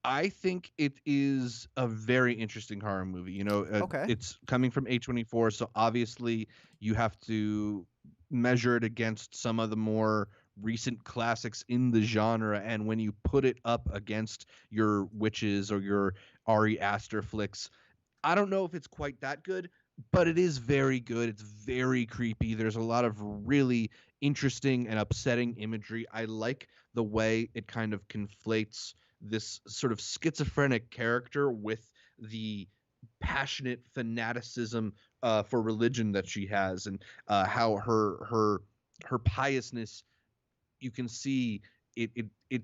I think it is a very interesting horror movie. Okay. It's coming from A24, so obviously you have to measure it against some of the more recent classics in the genre, and when you put it up against your Witches or your Ari Aster flicks, I don't know if it's quite that good, but it is very good. It's very creepy. There's a lot of really interesting and upsetting imagery. I like the way it kind of conflates this sort of schizophrenic character with the passionate fanaticism for religion that she has, and how her piousness, you can see it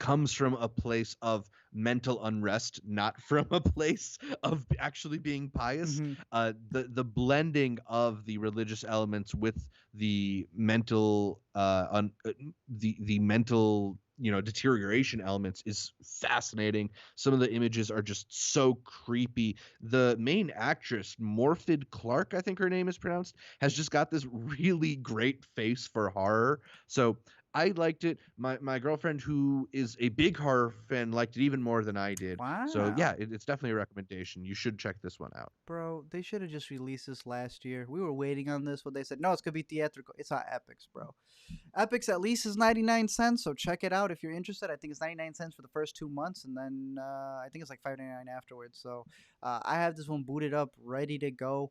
comes from a place of mental unrest, not from a place of actually being pious. Mm-hmm. The blending of the religious elements with the mental the mental deterioration elements is fascinating. Some of the images are just so creepy. The main actress, Morfydd Clark, I think her name is pronounced, has just got this really great face for horror. So I liked it. My girlfriend, who is a big horror fan, liked it even more than I did. So yeah, Wow. it's definitely a recommendation. You should check this one out. Bro, they should have just released this last year. We were waiting on this when they said, no, it's going to be theatrical. It's on Epics, bro. Epics at least is 99 cents, so check it out if you're interested. I think it's 99 cents for the first 2 months, and then I think it's like 5.99 afterwards. So I have this one booted up, ready to go.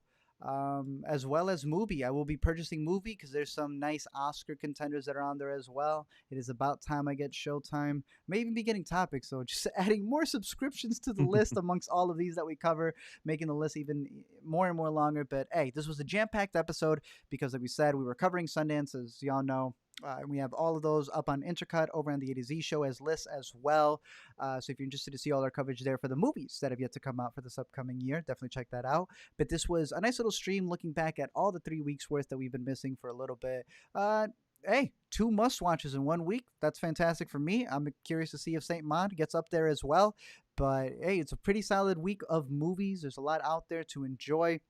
As well as movie. I will be purchasing movie because there's some nice Oscar contenders that are on there as well. It is about time I get Showtime. May even be getting topics, so just adding more subscriptions to the list amongst all of these that we cover, making the list even more and more longer. But hey, this was a jam-packed episode because, like we said, we were covering Sundance, as y'all know. And we have all of those up on Intercut over on the A to Z show as lists as well. So if you're interested to see all our coverage there for the movies that have yet to come out for this upcoming year, definitely check that out. But this was a nice little stream looking back at all the 3 weeks worth that we've been missing for a little bit. Hey, 2 must-watches in 1 week. That's fantastic for me. I'm curious to see if Saint Maud gets up there as well. But hey, it's a pretty solid week of movies. There's a lot out there to enjoy.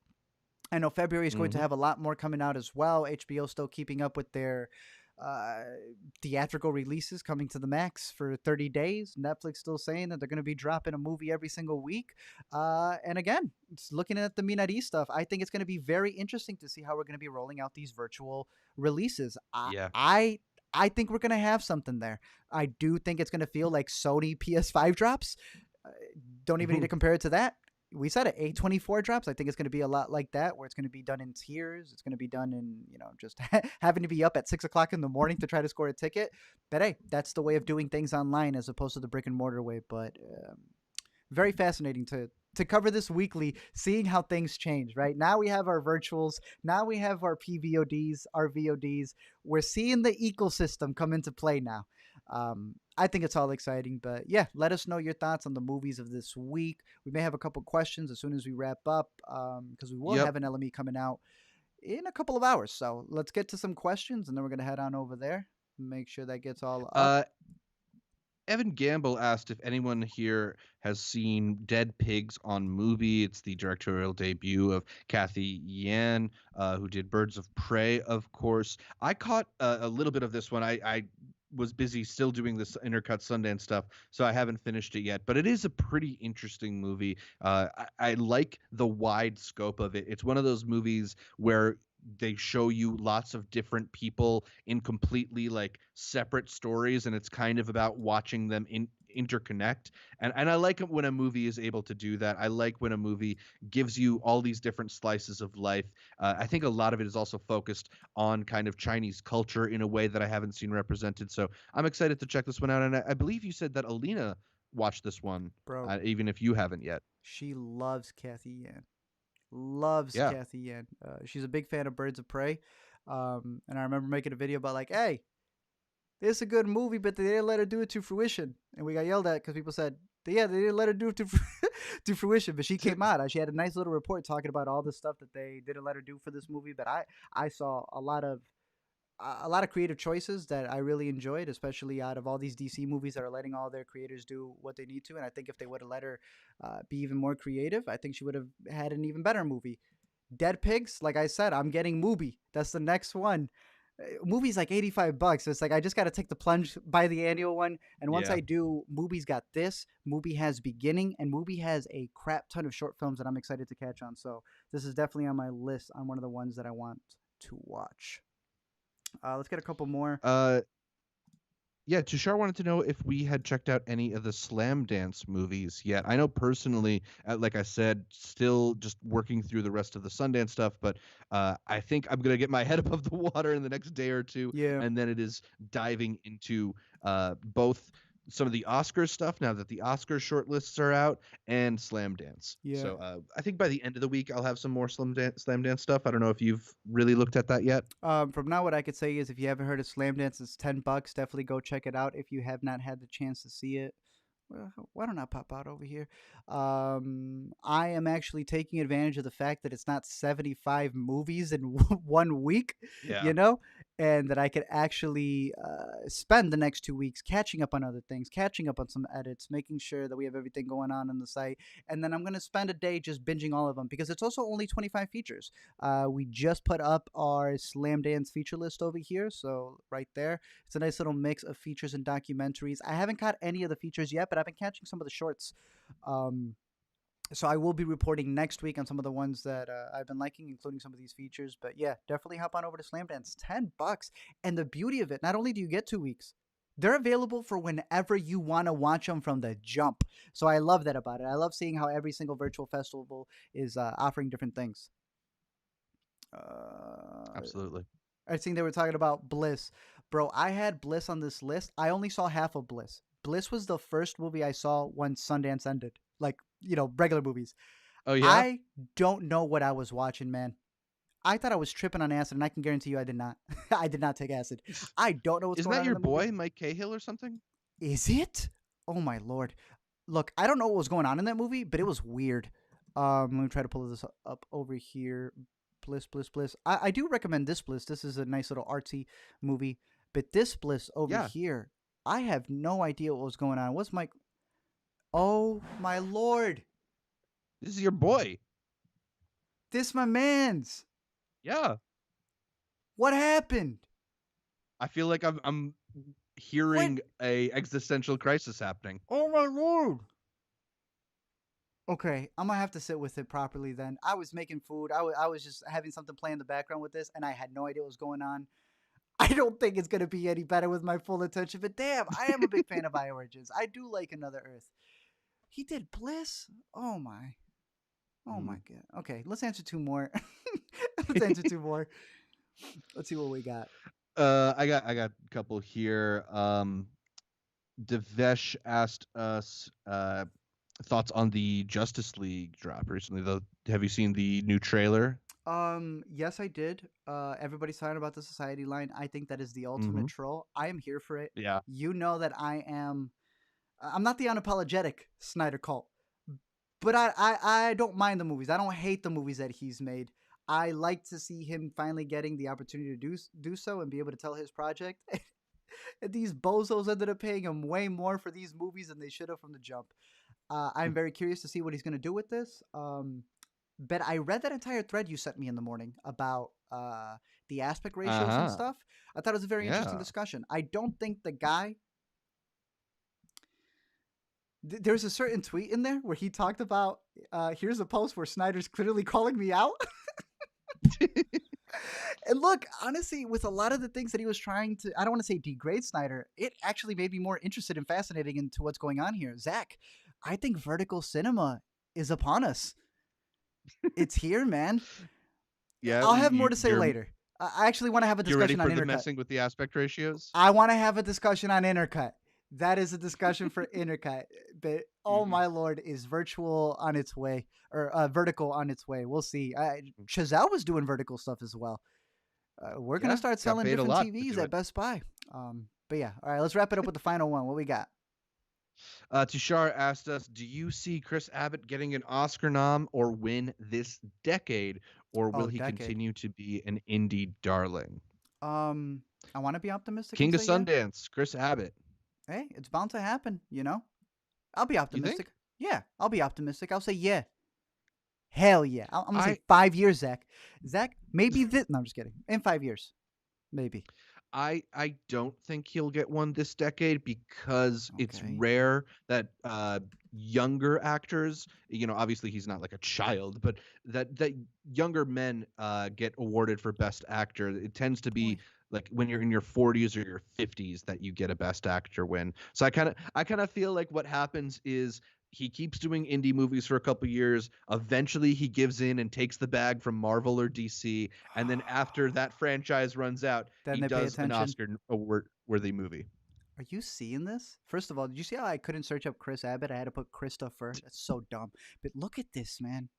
I know February is going to Hmm. have a lot more coming out as well. HBO still keeping up with their uh, theatrical releases coming to the Max for 30 days. Netflix still saying that they're going to be dropping a movie every single week. And again, it's looking at the Minari stuff, I think it's going to be very interesting to see how we're going to be rolling out these virtual releases. Yeah. I think we're going to have something there. I do think it's going to feel like Sony PS5 drops. Uh, don't even need to compare it to that. We said it, A24 drops. I think it's going to be a lot like that, where it's going to be done in tiers. It's going to be done in, just having to be up at 6 o'clock in the morning to try to score a ticket. But hey, that's the way of doing things online as opposed to the brick and mortar way. But very fascinating to cover this weekly, seeing how things change, right? Now we have our virtuals. Now we have our PVODs, our VODs. We're seeing the ecosystem come into play now. I think it's all exciting, but yeah, let us know your thoughts on the movies of this week. We may have a couple questions as soon as we wrap up, because we will Yep. have an LME coming out in a couple of hours. So let's get to some questions, and then we're gonna head on over there. Make sure that gets all up. Uh, Evan Gamble asked if anyone here has seen Dead Pigs on Movie. It's the directorial debut of Kathy Yan, who did Birds of Prey, of course. I caught a little bit of this one. I was busy still doing this Intercut Sundance stuff, so I haven't finished it yet. But it is a pretty interesting movie. I like the wide scope of it. It's one of those movies where they show you lots of different people in completely like separate stories, and it's kind of about watching them interconnect. And I like it when a movie is able to do that. I like when a movie gives you all these different slices of life. I think a lot of it is also focused on kind of Chinese culture in a way that I haven't seen represented. So I'm excited to check this one out. And I believe you said that Alina watched this one, Bro, even if you haven't yet. she loves Kathy Yan. Loves Yeah. Kathy Yan. She's a big fan of Birds of Prey. And I remember making a video about like, hey, this is a good movie, but they didn't let her do it to fruition. And we got yelled at because people said, yeah, they didn't let her do it to fruition. But she came out. She had a nice little report talking about all the stuff that they didn't let her do for this movie. But I saw a lot of creative choices that I really enjoyed, especially out of all these DC movies that are letting all their creators do what they need to. And I think if they would have let her be even more creative, I think she would have had an even better movie. Dead Pigs, like I said, I'm getting Mubi. That's the next one. Movie's like $85, so it's like I just got to take the plunge, buy the annual one, and once Yeah. I do, Mubi's got this. Mubi has Beginning, and Mubi has a crap ton of short films that I'm excited to catch on. So this is definitely on my list on one of the ones that I want to watch. Let's get a couple more. Yeah, Tushar wanted to know if we had checked out any of the Slam Dance movies yet. I know personally, like I said, still just working through the rest of the Sundance stuff, but I think I'm going to get my head above the water in the next day or two, Yeah, and then it is diving into both some of the Oscar stuff now that the Oscar shortlists are out, and Slam Dance. yeah. So I think by the end of the week, I'll have some more Slam Dance stuff. I don't know if you've really looked at that yet. From now, what I could say is if you haven't heard of Slam Dance, it's $10. Definitely go check it out if you have not had the chance to see it. Well, why don't I pop out over here? I am actually taking advantage of the fact that it's not 75 movies in 1 week, Yeah. you know? and that I could actually spend the next 2 weeks catching up on other things, catching up on some edits, making sure that we have everything going on the site. And then I'm going to spend a day just binging all of them because it's also only 25 features. We just put up our Slam Dance feature list over here. So right there, it's a nice little mix of features and documentaries. I haven't caught any of the features yet, but I've been catching some of the shorts. So I will be reporting next week on some of the ones that I've been liking, including some of these features. But yeah, definitely hop on over to Slam Dance. $10, and the beauty of it, not only do you get 2 weeks, they're available for whenever you want to watch them from the jump. So I love that about it. I love seeing how every single virtual festival is offering different things. Absolutely. I think they were talking about Bliss. Bro, I had Bliss on this list. I only saw half of Bliss. Bliss was the first movie I saw when Sundance ended. Like, regular movies. Oh yeah. I don't know what I was watching, man. I thought I was tripping on acid, and I can guarantee you I did not. I did not take acid. I don't know what's Isn't going that on your in the movie. boy, Mike Cahill, or something? Is it? Oh my lord! Look, I don't know what was going on in that movie, but it was weird. Let me try to pull this up over here. Bliss, Bliss, Bliss. I do recommend this Bliss. This is a nice little artsy movie. But this Bliss over here, I have no idea what was going on. What's Mike? Oh my lord! This is your boy. This my man's. Yeah. What happened? I feel like I'm hearing a existential crisis happening. Oh my lord. Okay, I'm gonna have to sit with it properly then. I was making food. I was just having something play in the background with this, and I had no idea what was going on. I don't think it's gonna be any better with my full attention, but damn, I am a big fan of I Origins. I do like Another Earth. He did Bliss? Oh my. Oh my god. Okay, let's answer two more. Let's answer two more. Let's see what we got. I got a couple here. Devesh asked us thoughts on the Justice League drop recently. Have you seen the new trailer? Yes, I did. Everybody's talking about the Society line. I think that is the ultimate troll. I am here for it. Yeah. You know that I'm not the unapologetic Snyder cult, but I don't mind the movies. I don't hate the movies that he's made. I like to see him finally getting the opportunity to do so and be able to tell his project. And these bozos ended up paying him way more for these movies than they should have from the jump. I'm very curious to see what he's going to do with this. But I read that entire thread you sent me in the morning about the aspect ratios and stuff. I thought it was a very interesting discussion. I don't think the guy... There's a certain tweet in there where he talked about, here's a post where Snyder's clearly calling me out. And look, honestly, with a lot of the things that he was trying to, I don't want to say degrade Snyder, it actually made me more interested and fascinating into what's going on here. Zach, I think vertical cinema is upon us. It's here, man. Yeah, I'll have more to say later. I actually want to have a discussion on Intercut. You ready for the messing with the aspect ratios? I want to have a discussion on Intercut. That is a discussion for Intercut. But oh my lord, is virtual on its way, or vertical on its way? We'll see. Chazelle was doing vertical stuff as well. We're gonna start selling different TVs at Best Buy. But yeah, all right. Let's wrap it up with the final one. What we got? Tushar asked us, do you see Chris Abbott getting an Oscar nom or win this decade, or will he continue to be an indie darling? I want to be optimistic. King of Sundance, Chris Abbott. Hey, it's bound to happen, I'll be optimistic. Yeah, I'll be optimistic. I'll say yeah. Hell yeah. I'm going to say 5 years, Zach. Zach, maybe this... No, I'm just kidding. In 5 years. Maybe. I don't think he'll get one this decade because it's rare that younger actors, obviously he's not like a child, but that younger men get awarded for Best Actor. It tends to be like when you're in your 40s or your 50s that you get a Best Actor win. So I kind of feel like what happens is he keeps doing indie movies for a couple years. Eventually, he gives in and takes the bag from Marvel or DC. And then after that franchise runs out, then he does an Oscar award-worthy movie. Are you seeing this? First of all, did you see how I couldn't search up Chris Abbott? I had to put Christopher. That's so dumb. But look at this, man.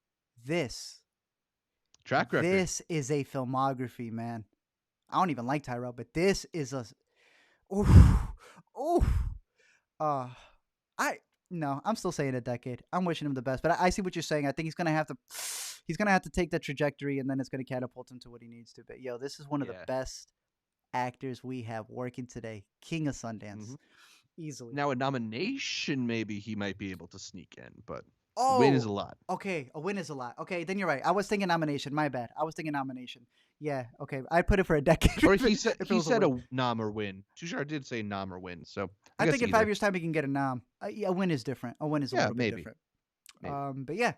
This. Track record. This is a filmography, man. I don't even like Tyrell, but this is a... No, I'm still saying a decade. I'm wishing him the best, but I see what you're saying. I think he's gonna have to take that trajectory, and then it's gonna catapult him to what he needs to. But this is one of the best actors we have working today. King of Sundance, Mhm. easily. Now a nomination, maybe he might be able to sneak in, but a win is Oh, a lot. okay. A win is a lot. Okay, then you're right. I was thinking nomination. My bad. I was thinking nomination. Yeah. Okay. I'd put it for a decade Or if it, he said if it he was a said win. a nom or win. Tushar did say nom or win, so I I guess think in 5 either. years' time we can get a nom. Yeah, a win is different. A win is a Yeah, little bit maybe, different. maybe. But yeah,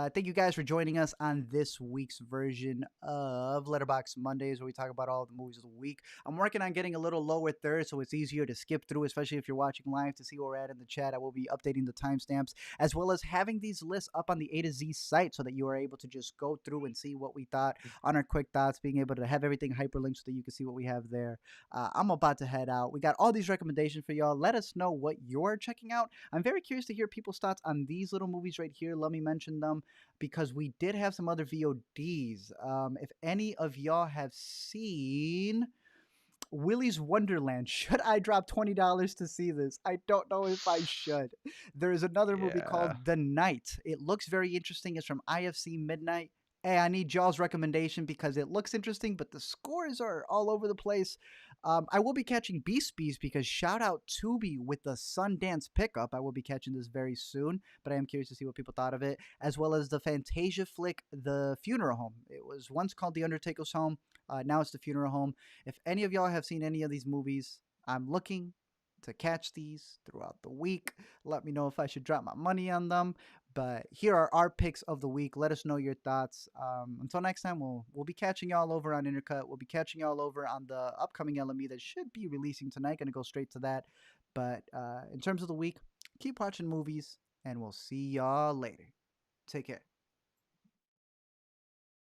thank you guys for joining us on this week's version of Letterboxd Mondays, where we talk about all the movies of the week. I'm working on getting a little lower third, so it's easier to skip through, especially if you're watching live to see where we're at in the chat. I will be updating the timestamps as well as having these lists up on the A to Z site so that you are able to just go through and see what we thought on our quick thoughts, being able to have everything hyperlinked so that you can see what we have there. I'm about to head out. We got all these recommendations for y'all. Let us know what you're checking out. I'm very curious to hear people's thoughts on these little movies right here. Let me mention them because we did have some other VODs. If any of y'all have seen Willy's Wonderland, should I drop $20 to see this? I don't know if I should. There is another movie Yeah. called The Night. It looks very interesting. It's from IFC Midnight. Hey, I need y'all's recommendation because it looks interesting, but the scores are all over the place. I will be catching Beast Beast because shout out Tubi with the Sundance pickup. I will be catching this very soon, but I am curious to see what people thought of it, as well as the Fantasia flick, The Funeral Home. It was once called The Undertaker's Home. Now it's The Funeral Home. If any of y'all have seen any of these movies, I'm looking to catch these throughout the week. Let me know if I should drop my money on them. But here are our picks of the week. Let us know your thoughts. Until next time, we'll be catching y'all over on Intercut. We'll be catching y'all over on the upcoming LME that should be releasing tonight. Gonna go straight to that. But in terms of the week, keep watching movies, and we'll see y'all later. Take care.